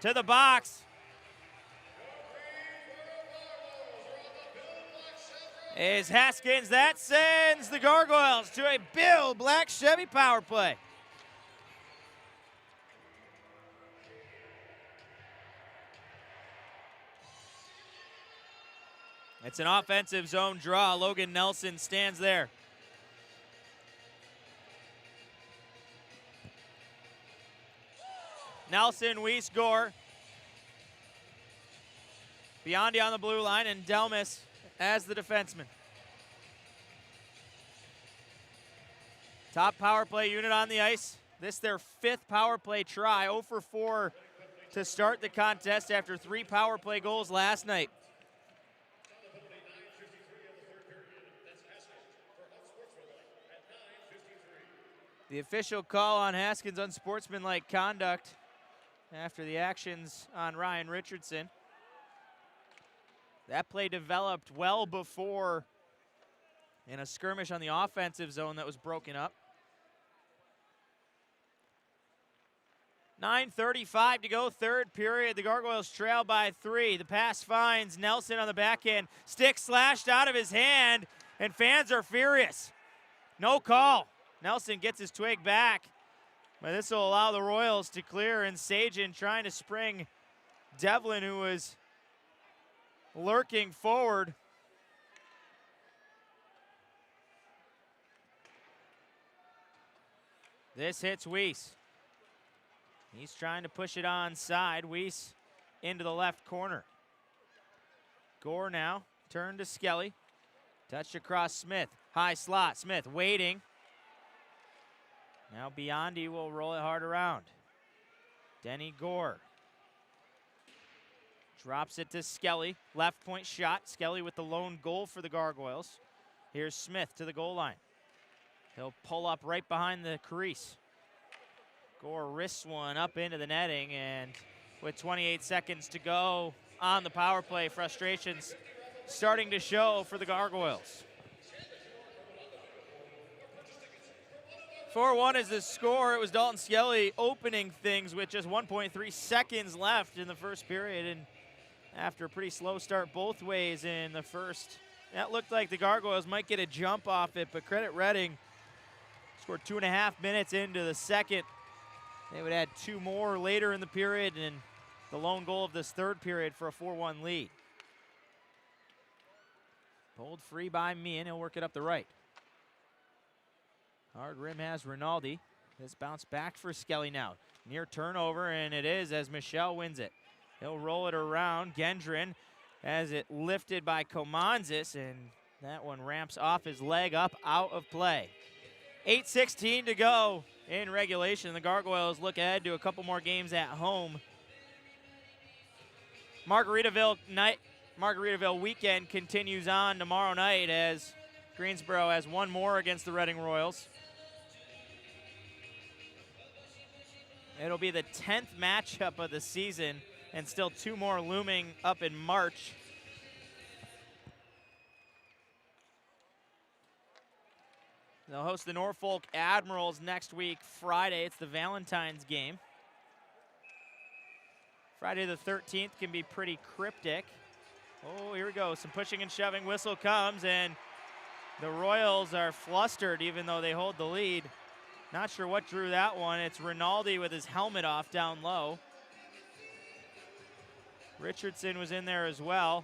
Speaker 1: To the box. Is Haskins. That sends the Gargoyles to a Bill Black Chevy power play. It's an offensive zone draw. Logan Nelson stands there. Nelson, Weiss, Gore. Biondi on the blue line, and Delmas as the defenseman. Top power play unit on the ice. This their 5th power play try. 0 for 4 to start the contest after 3 power play goals last night. The official call on Haskins' unsportsmanlike conduct after the actions on Ryan Richardson. That play developed well before in a skirmish on the offensive zone that was broken up. 9:35 to go, third period. The Gargoyles trail by 3. The pass finds Nelson on the backhand. Stick slashed out of his hand, and fans are furious. No call. Nelson gets his twig back, but this will allow the Royals to clear, and Sajin trying to spring Devlin, who was lurking forward. This hits Weiss. He's trying to push it onside. Weiss into the left corner. Gore now, turn to Skelly. Touched across Smith. High slot, Smith waiting. Now Biondi will roll it hard around. Denny Gore. Drops it to Skelly. Left point shot. Skelly with the lone goal for the Gargoyles. Here's Smith to the goal line. He'll pull up right behind the crease. Gore wrists one up into the netting, and with 28 seconds to go on the power play, frustrations starting to show for the Gargoyles. 4-1 is the score. It was Dalton Skelly opening things with just 1.3 seconds left in the first period, and after a pretty slow start both ways in the first, that looked like the Gargoyles might get a jump off it, but credit Reading. Scored 2.5 minutes into the second. They would add 2 more later in the period, and the lone goal of this third period for a 4-1 lead. Pulled free by Meehan. He'll work it up the right. Hard rim has Rinaldi. This bounce back for Skelly now. Near turnover, and it is as Michelle wins it. He'll roll it around. Gendron has it lifted by Komanzis, and that one ramps off his leg up out of play. 8:16 to go in regulation. The Gargoyles look ahead to a couple more games at home. Margaritaville weekend continues on tomorrow night as Greensboro has one more against the Reading Royals. It'll be the 10th matchup of the season, and still 2 more looming up in March. They'll host the Norfolk Admirals next week, Friday. It's the Valentine's game. Friday the 13th can be pretty cryptic. Oh, here we go. Some pushing and shoving. Whistle comes, and the Royals are flustered even though they hold the lead. Not sure what drew that one. It's Rinaldi with his helmet off down low. Richardson was in there as well.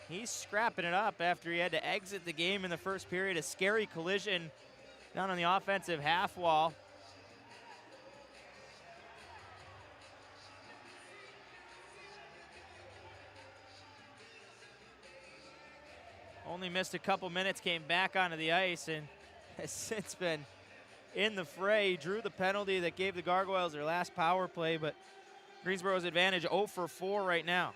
Speaker 1: He's scrapping it up after he had to exit the game in the first period. A scary collision down on the offensive half wall. Only missed a couple minutes, came back onto the ice, and has since been in the fray. He drew the penalty that gave the Gargoyles their last power play, but Greensboro's advantage 0 for 4 right now.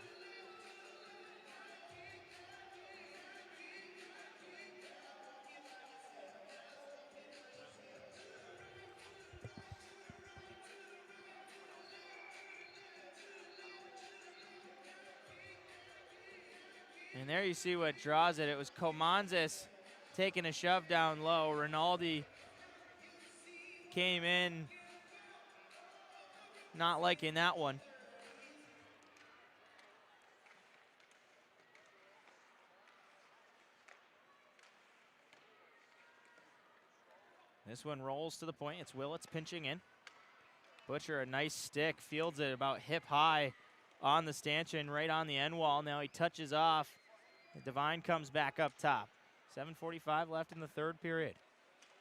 Speaker 1: And there you see what draws it. It was Comanzas taking a shove down low. Rinaldi came in not liking that one. This one rolls to the point. It's Willits pinching in. Butcher, a nice stick, fields it about hip high on the stanchion, right on the end wall. Now he touches off. Devine comes back up top. 7:45 left in the third period.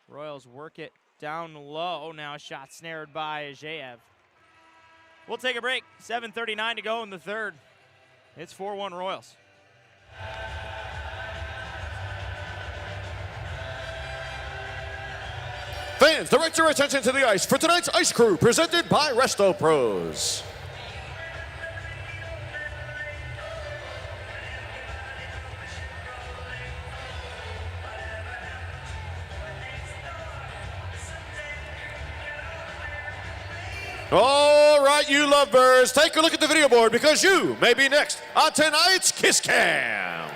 Speaker 1: Royals work it down low. Now a shot snared by Ajeev. We'll take a break. 7:39 to go in the third. It's 4-1 Royals.
Speaker 2: Fans, direct your attention to the ice for tonight's Ice Crew, presented by Resto Pros. All right, you lovebirds, take a look at the video board because you may be next on tonight's Kiss Cam.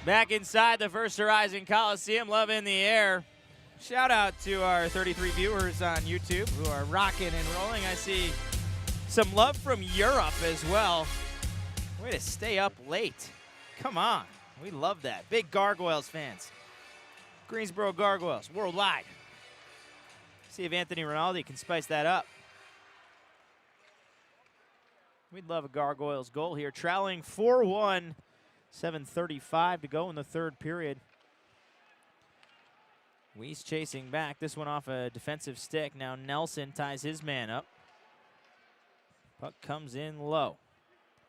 Speaker 1: Back inside the First Horizon Coliseum, love in the air. Shout out to our 33 viewers on YouTube who are rocking and rolling. I see some love from Europe as well. Way to stay up late. Come on, we love that. Big Gargoyles fans. Greensboro Gargoyles, worldwide. See if Anthony Rinaldi can spice that up. We'd love a Gargoyles goal here. Trailing 4-1. 7:35 to go in the third period. Weiss chasing back. This one off a defensive stick. Now Nelson ties his man up. Puck comes in low.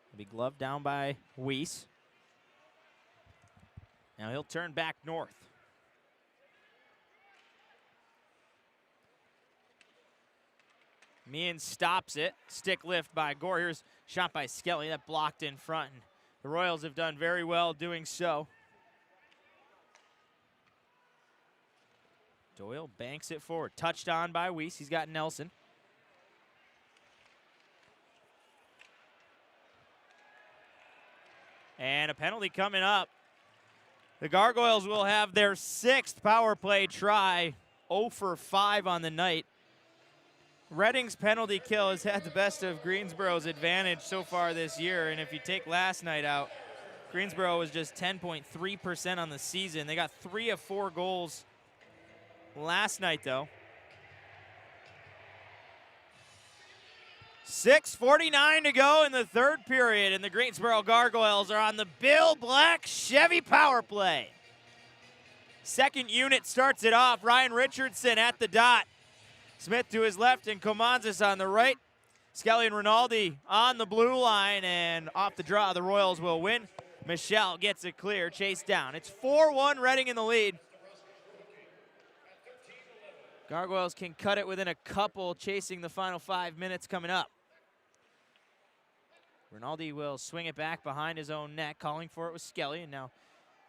Speaker 1: It'll be gloved down by Weiss. Now he'll turn back north. Meehan stops it. Stick lift by Gore. Here's shot by Skelly. That blocked in front. And the Royals have done very well doing so. Doyle banks it forward. Touched on by Weiss. He's got Nelson. And a penalty coming up. The Gargoyles will have their 6th power play try. 0 for 5 on the night. Reading's penalty kill has had the best of Greensboro's advantage so far this year, and if you take last night out, Greensboro was just 10.3% on the season. They got 3 of 4 goals last night, though. 6:49 to go in the third period, and the Greensboro Gargoyles are on the Bill Black Chevy power play. Second unit starts it off. Ryan Richardson at the dot. Smith to his left and Comanzas on the right. Skelly and Rinaldi on the blue line, and off the draw, the Royals will win. Michelle gets it clear, chased down. It's 4-1, Reading in the lead. Gargoyles can cut it within a couple, chasing the final 5 minutes coming up. Rinaldi will swing it back behind his own net, calling for it with Skelly, and now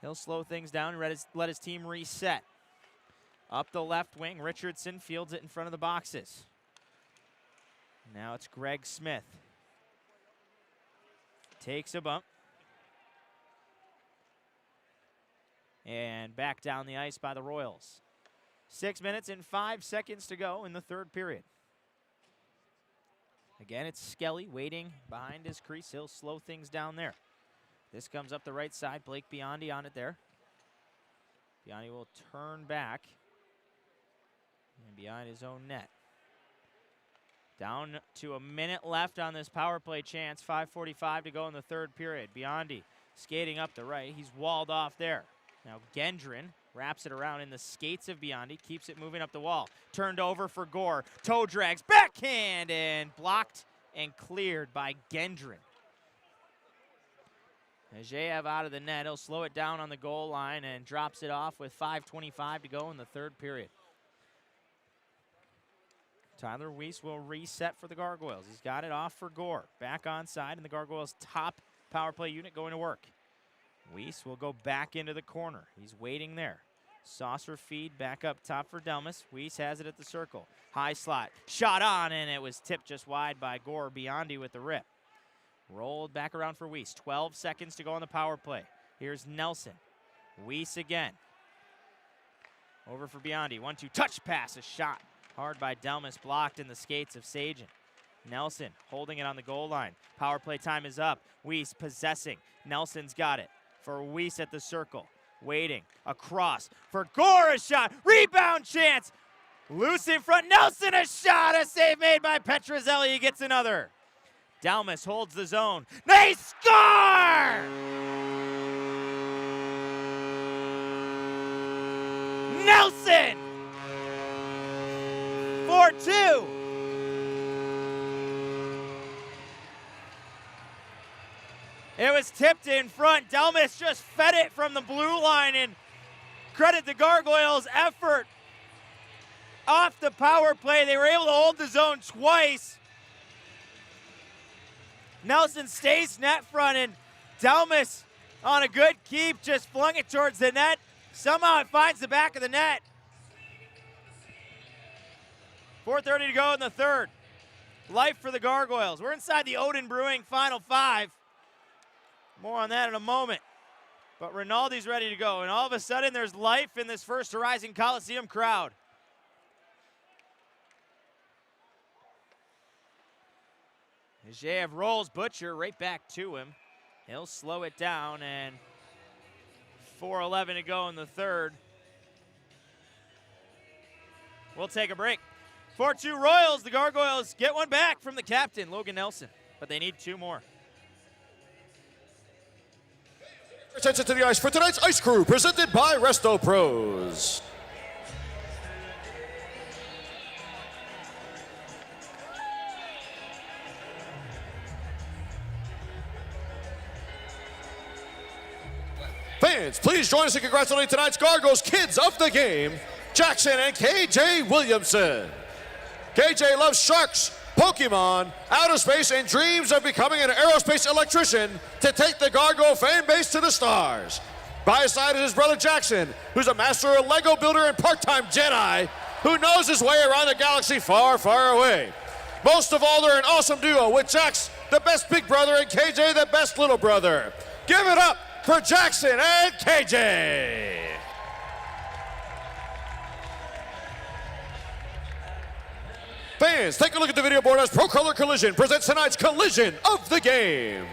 Speaker 1: he'll slow things down and let his team reset. Up the left wing, Richardson fields it in front of the boxes. Now it's Greg Smith. Takes a bump. And back down the ice by the Royals. 6 minutes and 5 seconds to go in the third period. Again, it's Skelly waiting behind his crease. He'll slow things down there. This comes up the right side. Blake Biondi on it there. Biondi will turn back. And behind his own net. Down to a minute left on this power play chance. 5:45 to go in the third period. Biondi skating up the right. He's walled off there. Now Gendron wraps it around in the skates of Biondi. Keeps it moving up the wall. Turned over for Gore. Toe drags. Backhand and blocked and cleared by Gendron. Ajeev out of the net. He'll slow it down on the goal line and drops it off with 5:25 to go in the third period. Tyler Weiss will reset for the Gargoyles. He's got it off for Gore. Back on side, and the Gargoyles' top power play unit going to work. Weiss will go back into the corner. He's waiting there. Saucer feed back up top for Delmas. Weiss has it at the circle. High slot. Shot on, and it was tipped just wide by Gore. Biondi with the rip. Rolled back around for Weiss. 12 seconds to go on the power play. Here's Nelson. Weiss again. Over for Biondi. 1-2 touch pass. A shot. Hard by Delmas, blocked in the skates of Sagen. Nelson holding it on the goal line. Power play time is up. Weiss possessing. Nelson's got it for Weiss at the circle. Waiting. Across for Gore, a shot. Rebound chance. Loose in front. Nelson, a shot. A save made by Petrozelli. He gets another. Delmas holds the zone. They score! Nelson! 4-2. It was tipped in front. Delmas just fed it from the blue line, and credit the Gargoyles' effort off the power play. They were able to hold the zone twice. Nelson stays net front, and Delmas on a good keep just flung it towards the net. Somehow it finds the back of the net. 4:30 to go in the third. Life for the Gargoyles. We're inside the Odin Brewing Final Five. More on that in a moment. But Rinaldi's ready to go, and all of a sudden there's life in this First Horizon Coliseum crowd. Ajeev rolls Butcher right back to him. He'll slow it down, and 4:11 to go in the third. We'll take a break. 4-2 Royals. The Gargoyles get one back from the captain, Logan Nelson, but they need two more.
Speaker 2: Attention to the ice for tonight's Ice Crew, presented by Resto Pros. Fans, please join us in congratulating tonight's Gargoyles Kids of the Game, Jackson and KJ Williamson. KJ loves sharks, Pokemon, outer space, and dreams of becoming an aerospace electrician to take the Gargoyle fan base to the stars. By his side is his brother Jackson, who's a master of Lego builder and part-time Jedi who knows his way around the galaxy far, far away. Most of all, they're an awesome duo with Jax, the best big brother, and KJ, the best little brother. Give it up for Jackson and KJ. Fans, take a look at the video board as Pro Color Collision presents tonight's Collision of the Game.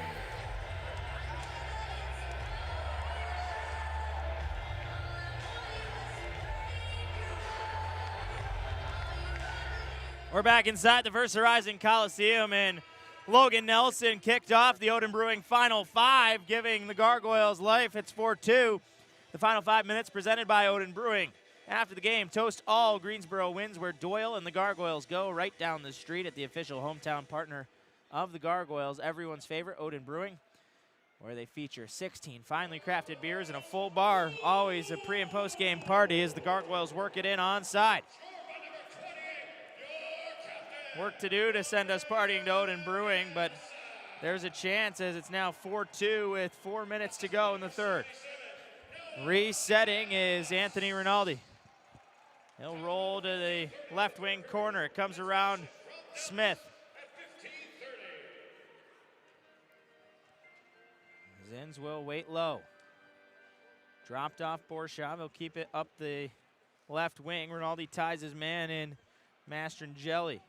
Speaker 1: We're back inside the First Horizon Coliseum, and Logan Nelson kicked off the Odin Brewing Final Five, giving the Gargoyles life. It's 4-2. The final 5 minutes presented by Odin Brewing. After the game, toast all Greensboro wins, where Doyle and the Gargoyles go, right down the street at the official hometown partner of the Gargoyles, everyone's favorite, Odin Brewing, where they feature 16 finely crafted beers and a full bar. Always a pre- and post-game party as the Gargoyles work it in on side. Work to do to send us partying to Odin Brewing, but there's a chance as it's now 4-2 with 4 minutes to go in the third. Resetting is Anthony Rinaldi. He'll roll to the left wing corner. It comes around Smith. Zins will wait low. Dropped off Borshov. He'll keep it up the left wing. Rinaldi ties his man in Mastrangeli.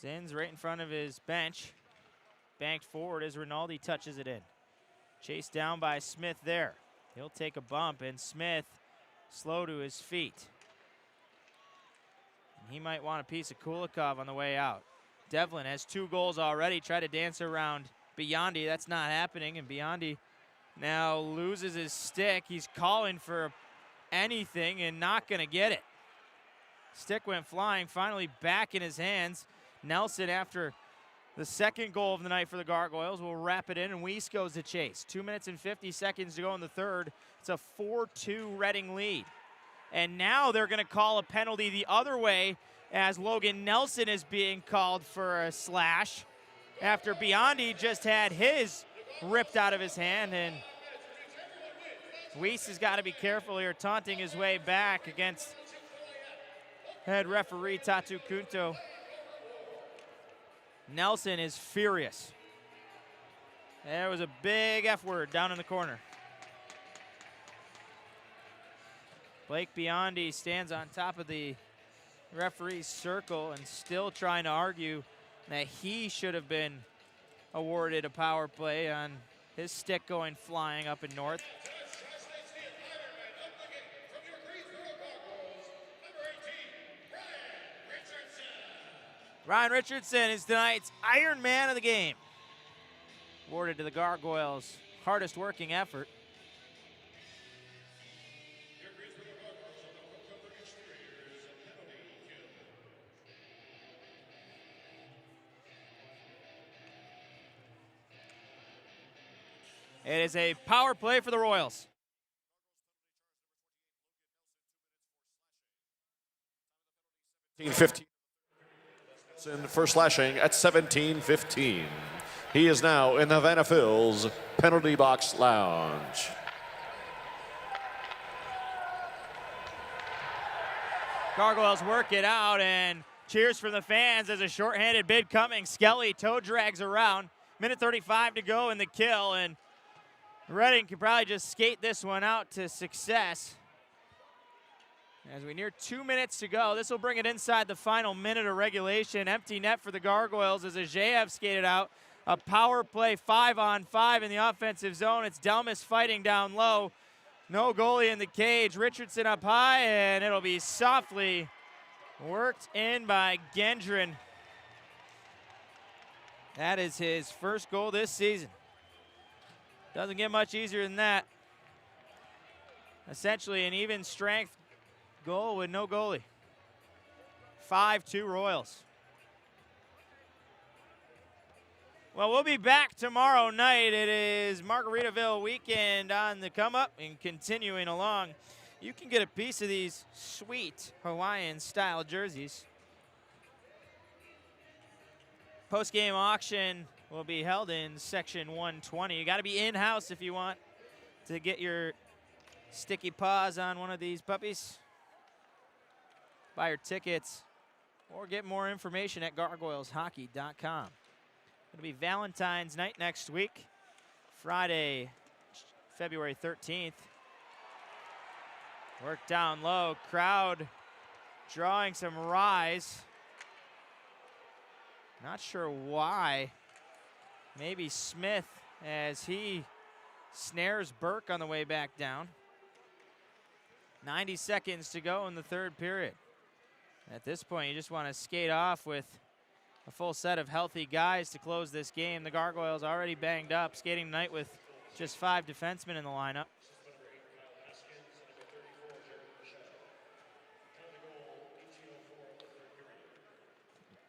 Speaker 1: Zins right in front of his bench. Banked forward as Rinaldi touches it in. Chased down by Smith there. He'll take a bump, and Smith slow to his feet. And he might want a piece of Kulikov on the way out. Devlin has 2 goals already. Try to dance around Biondi. That's not happening, and Biondi now loses his stick. He's calling for anything and not going to get it. Stick went flying, finally back in his hands. Nelson, after the second goal of the night for the Gargoyles, will wrap it in, and Weiss goes to chase. 2 minutes and 50 seconds to go in the third. It's a 4-2 Reading lead. And now they're going to call a penalty the other way as Logan Nelson is being called for a slash after Biondi just had his ripped out of his hand. And Weiss has got to be careful here, taunting his way back against head referee Tatu Kunto. Nelson is furious. There was a big F word down in the corner. Blake Biondi stands on top of the referee's circle and still trying to argue that he should have been awarded a power play on his stick going flying up in north. Ryan Richardson is tonight's Iron Man of the game. Awarded to the Gargoyles' hardest working effort. It is a power play for the Royals.
Speaker 2: For slashing at 17:15. He is now in the Havana Phil's penalty box lounge.
Speaker 1: Gargoyles work it out, and cheers from the fans as a shorthanded bid coming. Skelly toe drags around. Minute 35 to go in the kill, and Reading could probably just skate this one out to success. As we near 2 minutes to go, this will bring it inside the final minute of regulation. Empty net for the Gargoyles as Ajeev skated out. A power play 5-on-5 in the offensive zone. It's Delmas fighting down low. No goalie in the cage. Richardson up high, and it'll be softly worked in by Gendron. That is his first goal this season. Doesn't get much easier than that. Essentially an even strength goal with no goalie. 5-2 Royals. Well, we'll be back tomorrow night. It is Margaritaville weekend on the come up and continuing along. You can get a piece of these sweet Hawaiian style jerseys. Post-game auction will be held in section 120. You got to be in-house if you want to get your sticky paws on one of these puppies. Buy your tickets or get more information at gargoyleshockey.com. It'll be Valentine's night next week, Friday, February 13th. Work down low, crowd drawing some rise. Not sure why. Maybe Smith as he snares Burke on the way back down. 90 seconds to go in the third period. At this point, you just want to skate off with a full set of healthy guys to close this game. The Gargoyles already banged up, skating tonight with just 5 defensemen in the lineup.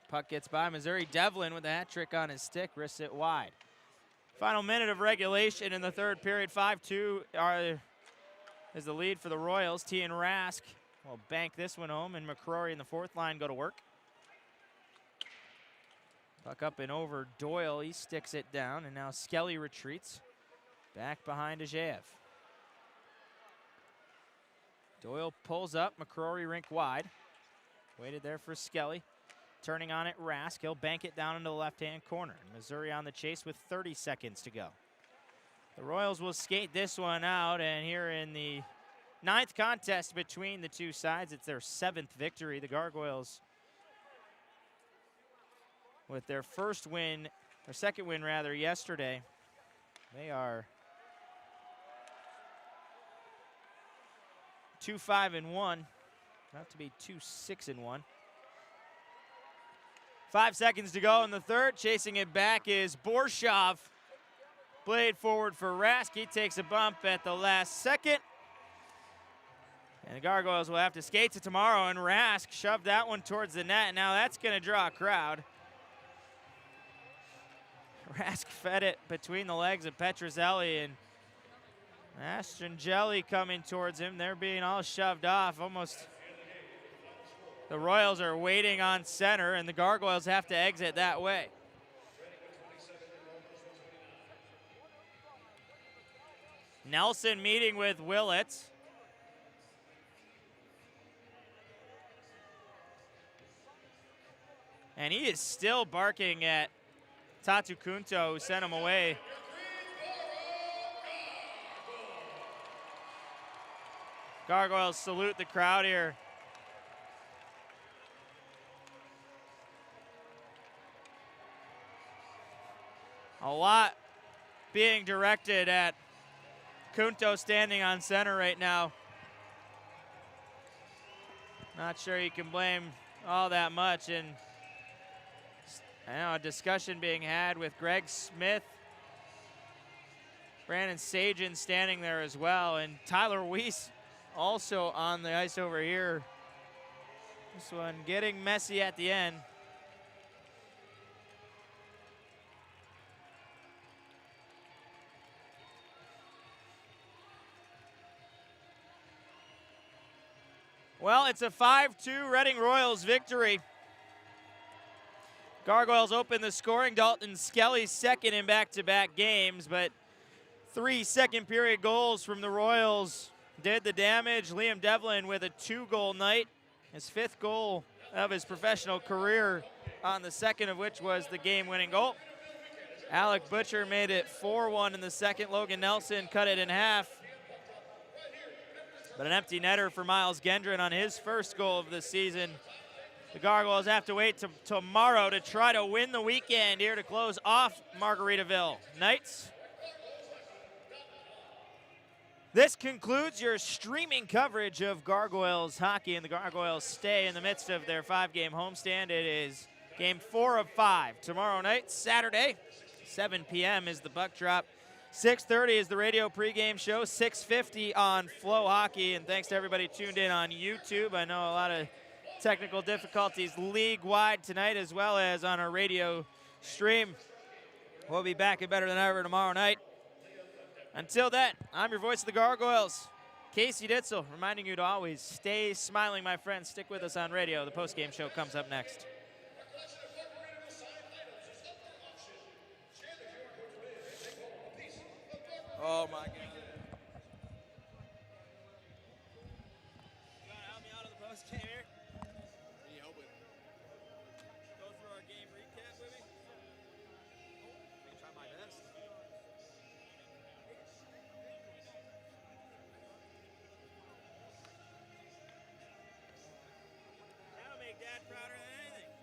Speaker 1: Puck gets by Missouri. Devlin with a hat trick on his stick, wrists it wide. Final minute of regulation in the third period. 5-2 is the lead for the Royals. T and Rask will bank this one home, and McCrory in the fourth line go to work. Puck up and over Doyle. He sticks it down, and now Skelly retreats back behind Ajeev. Doyle pulls up, McCrory rink wide. Waited there for Skelly. Turning on it, Rask. He'll bank it down into the left-hand corner. Missouri on the chase with 30 seconds to go. The Royals will skate this one out, and here in the 9th contest between the two sides, it's their 7th victory. The Gargoyles, with their first win, or second win rather, yesterday, they are 2-5-1, about to be 2-6-1. 5 seconds to go in the third. Chasing it back is Borshov. Blade forward for Rask. He takes a bump at the last second. And the Gargoyles will have to skate to tomorrow, and Rask shoved that one towards the net. Now that's going to draw a crowd. Rask fed it between the legs of Petrozelli, and Mastrangeli coming towards him. They're being all shoved off. Almost the Royals are waiting on center, and the Gargoyles have to exit that way. Nelson meeting with Willett. And he is still barking at Tatu Kunto, who sent him away. Gargoyles salute the crowd here. A lot being directed at Kunto standing on center right now. Not sure you can blame all that much. And I know a discussion being had with Greg Smith, Brandon Sagan standing there as well, and Tyler Weiss also on the ice over here. This one getting messy at the end. Well, it's a 5-2 Reading Royals victory. Gargoyles open the scoring. Dalton Skelly second in back-to-back games, but 3 second-period goals from the Royals did the damage. Liam Devlin with a 2-goal night, his 5th goal of his professional career, on the second of which was the game-winning goal. Alec Butcher made it 4-1 in the second. Logan Nelson cut it in half. But an empty netter for Miles Gendron on his first goal of the season. The Gargoyles have to wait till tomorrow to try to win the weekend here to close off Margaritaville Knights. This concludes your streaming coverage of Gargoyles hockey, and the Gargoyles stay in the midst of their 5-game homestand. It is game 4 of 5 tomorrow night, Saturday. 7 p.m. is the puck drop. 6:30 is the radio pregame show. 6:50 on FloHockey, and thanks to everybody tuned in on YouTube. I know a lot of technical difficulties league-wide tonight, as well as on our radio stream. We'll be back and better than ever tomorrow night. Until then, I'm your voice of the Gargoyles, Casey Ditzel, reminding you to always stay smiling, my friends. Stick with us on radio. The postgame show comes up next. Oh, my God. You want to help me out on the postgame here?
Speaker 5: Need help with it.
Speaker 1: Go through our game recap with me? I can try my best. That'll make Dad prouder than anything.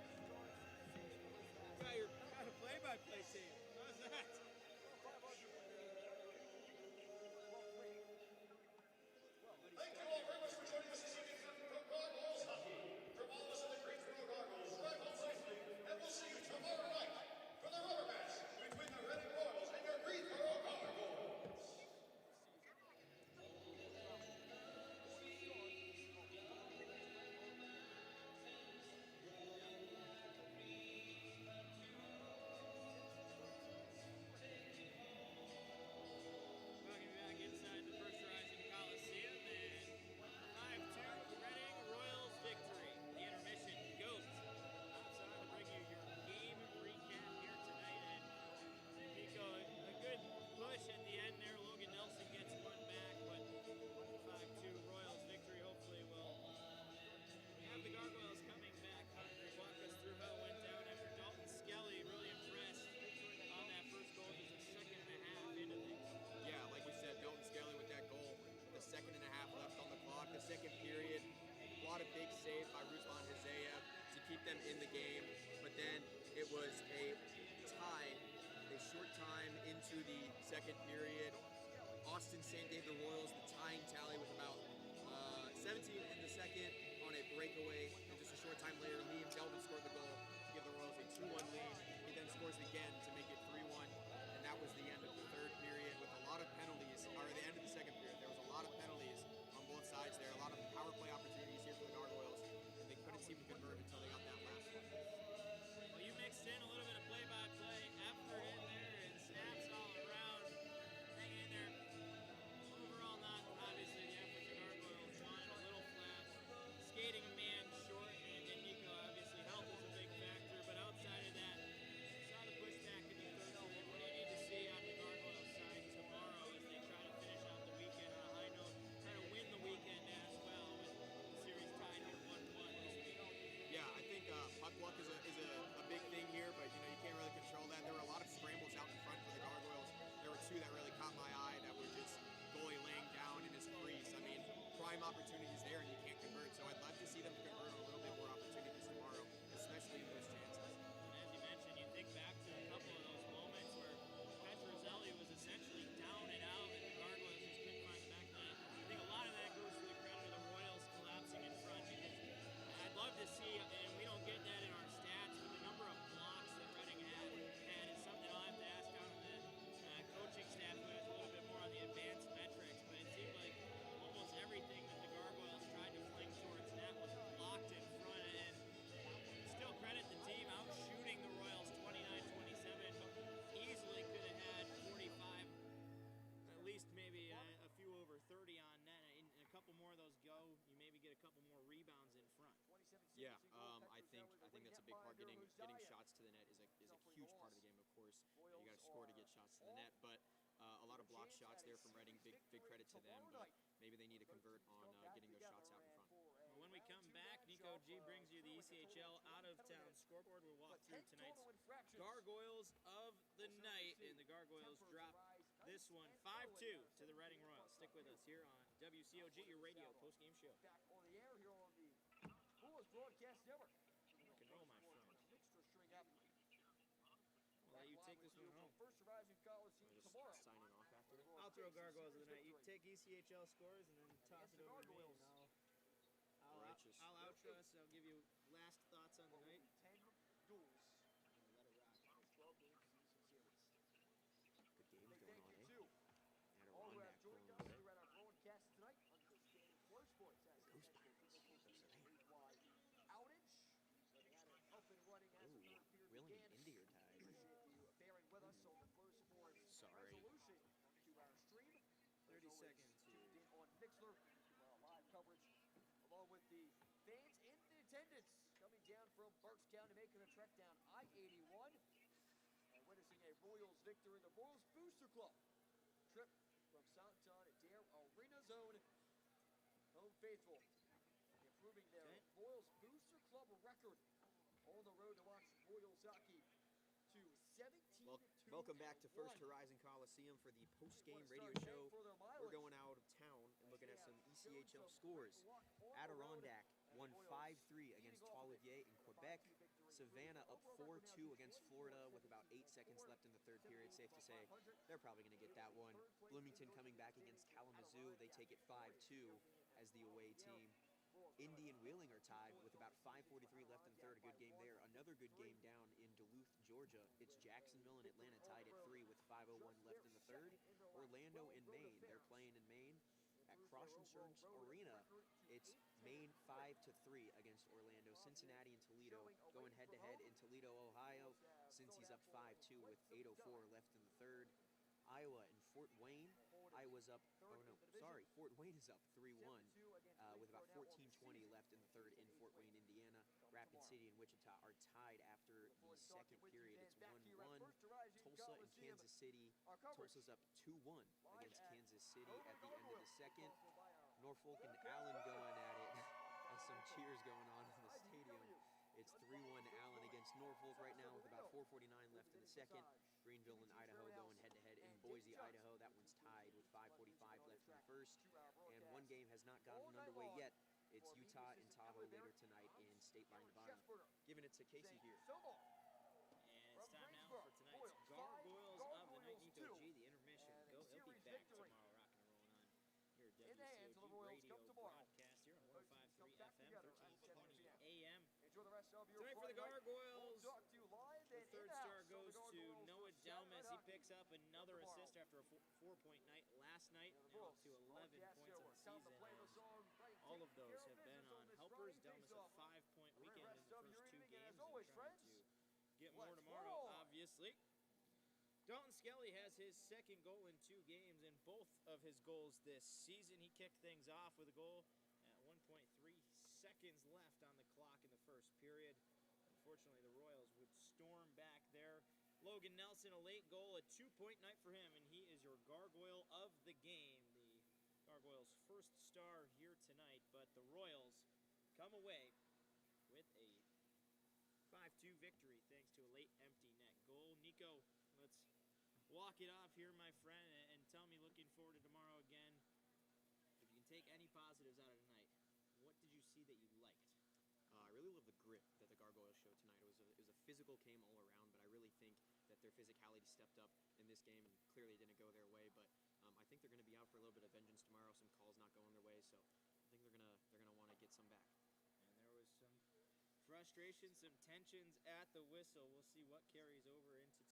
Speaker 1: Got a play-by-play team. How's that?
Speaker 13: save by Ruslan Hazayev to keep them in the game, but then it was a tie, a short time into the second period. Austin St. gave the Royals the tying tally with about 17 in the second on a breakaway, and just a short time later, Liam Delvin scored the goal to give the Royals a 2-1 lead. He then scores again to make it 3-1, and that was the end of the third period with a lot of penalties, or the end of the second period. There was a lot of penalties on both sides there, a lot of power play opportunities here for the Gargoyles, and they couldn't seem to convert until they got that last one.
Speaker 1: Well, you mixed in a little bit of play-by-play effort in there and snaps all around. Hanging in there. Overall, not obviously the effort the Gargoyles wanted, a little flat. Skating a man short, and Nico obviously help was a big factor, but outside of that, saw the pushback in the third period. What do you need to see on the Gargoyles side tomorrow as they try to finish out the weekend on a high note, try to win the weekend as well with the series tied here 1-1 this week?
Speaker 13: Yeah, I think puck luck is a big thing here, but you can't really control that. There were a lot of scrambles out in front for the Gargoyles. There were two that really caught my eye that were just goalie laying down in his crease. I mean, prime opportunities there, and you can't convert. So I'd love to see them convert on a little bit more opportunities tomorrow, especially in those chances.
Speaker 1: And as you mentioned, you think back to a couple of those moments where Petrozelli was essentially down and out, and the Gargoyles just couldn't find the back line. I think a lot of that goes to the credit of the Royals collapsing in front, because I'd love to see, and we don't get that in our stats, but the number of blocks that Reading had is something I'll have to ask down to the coaching staff who has a little bit more on the advanced metrics, but it seemed like almost everything that the Gargoyles tried to fling towards net was blocked in front, and still credit the team out shooting the Royals 29-27, but easily could have had 45, at least maybe a few over 30 on net. And a couple more of those go, you maybe get a couple more rebounds in front.
Speaker 13: Yeah, I think that's a big part. Getting shots to the net is a huge part of the game, of course. You got to score to get shots to the net, but a lot of block shots there from Reading. Big credit to them, but maybe they need to convert on getting those shots out in front.
Speaker 1: Well, when we come back, Nico G brings you the ECHL out-of-town scoreboard. We'll walk through tonight's Gargoyles of the night, and the Gargoyles drop this one 5-2 to the Reading Royals. Stick with us here on WCOG, your radio post-game show.
Speaker 14: On the air here on the Bulls Broadcast Network.
Speaker 1: Rock and roll, my friend. I'll let you take this one home.
Speaker 14: First Horizon Coliseum tomorrow.
Speaker 13: Signing off after it.
Speaker 1: I'll throw Gargoyles of the night. You take ECHL scores and then toss it over to me. I'll outro us. I'll give you last thoughts on the night.
Speaker 14: 10 duels.
Speaker 1: Let it rock.
Speaker 14: 12 games season series.
Speaker 12: Good games going on,
Speaker 14: Thank you to all who have joined us here at our broadcast tonight. Understanding Floor Sports has a statewide outage. So they had it up and running as the third period
Speaker 12: Willing
Speaker 14: began.
Speaker 12: into your tie.
Speaker 14: Appreciate you bearing with us on the Floor Sports resolution to our stream.
Speaker 1: 30 seconds here.
Speaker 14: Tuned in on Mixler to our live coverage, along with the fans in attendance coming down from Berks County, making a trek down I-81 and witnessing a Royals victory in the Royals Booster Club. Trip from Southtown to Dare Arena Zone. Home faithful improving their Royals Booster Club record on the road to watch Royals hockey to 17-2.
Speaker 12: Welcome back to First Horizon Coliseum for the post-game radio show. We're going out of town and looking at some ECHL scores. Adirondack won 5-3 against Trois-Rivières in Quebec. Savannah up 4-2 against Florida with about 8 seconds left in the third period. Safe to say they're probably going to get that one. Bloomington coming back against Kalamazoo. They take it 5-2 as the away team. Indy and Wheeling are tied with about 5:43 left in the third. A good game there. Another good game down in Duluth, Georgia. It's Jacksonville and Atlanta tied at 3 with 5:01 left in the third. Orlando and Maine, they're playing in Maine at Cross Insurance Arena. It's Maine 5-3 against Orlando. Cincinnati and Toledo going head-to-head in Toledo, Ohio. Cincy's up 5-2 with 8:04 left in the third. Iowa and Fort Wayne. Iowa's up, Fort Wayne is up 3-1 with about 14:20 left in the third in Fort Wayne, Indiana. Rapid City and Wichita are tied after the second period. It's 1-1. Tulsa and Kansas City. Tulsa's up 2-1 against Kansas City at the end of the second. Norfolk and Allen going at it. Some cheers going on in the stadium. It's 3-1 Allen against Norfolk right now with about 4:49 left in the second. Greenville and Idaho going head-to-head in Boise, Idaho. That one's tied with 5:45 left in the first. And one game has not gotten underway yet. It's UT
Speaker 13: Utah and Tahoe later tonight in State Line Nevada. Giving it to Casey here.
Speaker 1: And it's time now for tonight's Gargoyles of the Night. Nico G, the intermission. He'll be back tomorrow, rocking and rolling on here at WCOG Radio broadcast here on 105.3 FM, 1320 AM. Tonight for the Gargoyles, the third star goes to Noah Delmas. He picks up another assist after a 4-point night last night, now up to 11 points on the season. All of those have been on helpers. Delmas a 5-point weekend in the first 2 games, and trying to get more tomorrow, obviously. Dalton Skelly has his second goal in 2 games, and both of his goals this season. He kicked things off with a goal at 1.3 seconds left on the clock in the first period. Unfortunately, the Royals would storm back there. Logan Nelson, a late goal, a 2-point night for him, and he is your Gargoyle of the game. The Gargoyles' first star here tonight, but the Royals come away with a 5-2 victory thanks to a late empty net goal. Nico, let's walk it off here, my friend, and tell me, looking forward to tomorrow again, if you can take any positives out of tonight, what did you see that you liked?
Speaker 13: I really love the grit that the Gargoyles showed tonight. It was a physical game all around, but I really think that their physicality stepped up in this game, and clearly didn't go their way. But I think they're going to be out for a little bit of vengeance tomorrow. Some calls not going their way, so I think they're gonna want to get some back.
Speaker 1: And there was some frustration, some tensions at the whistle. We'll see what carries over into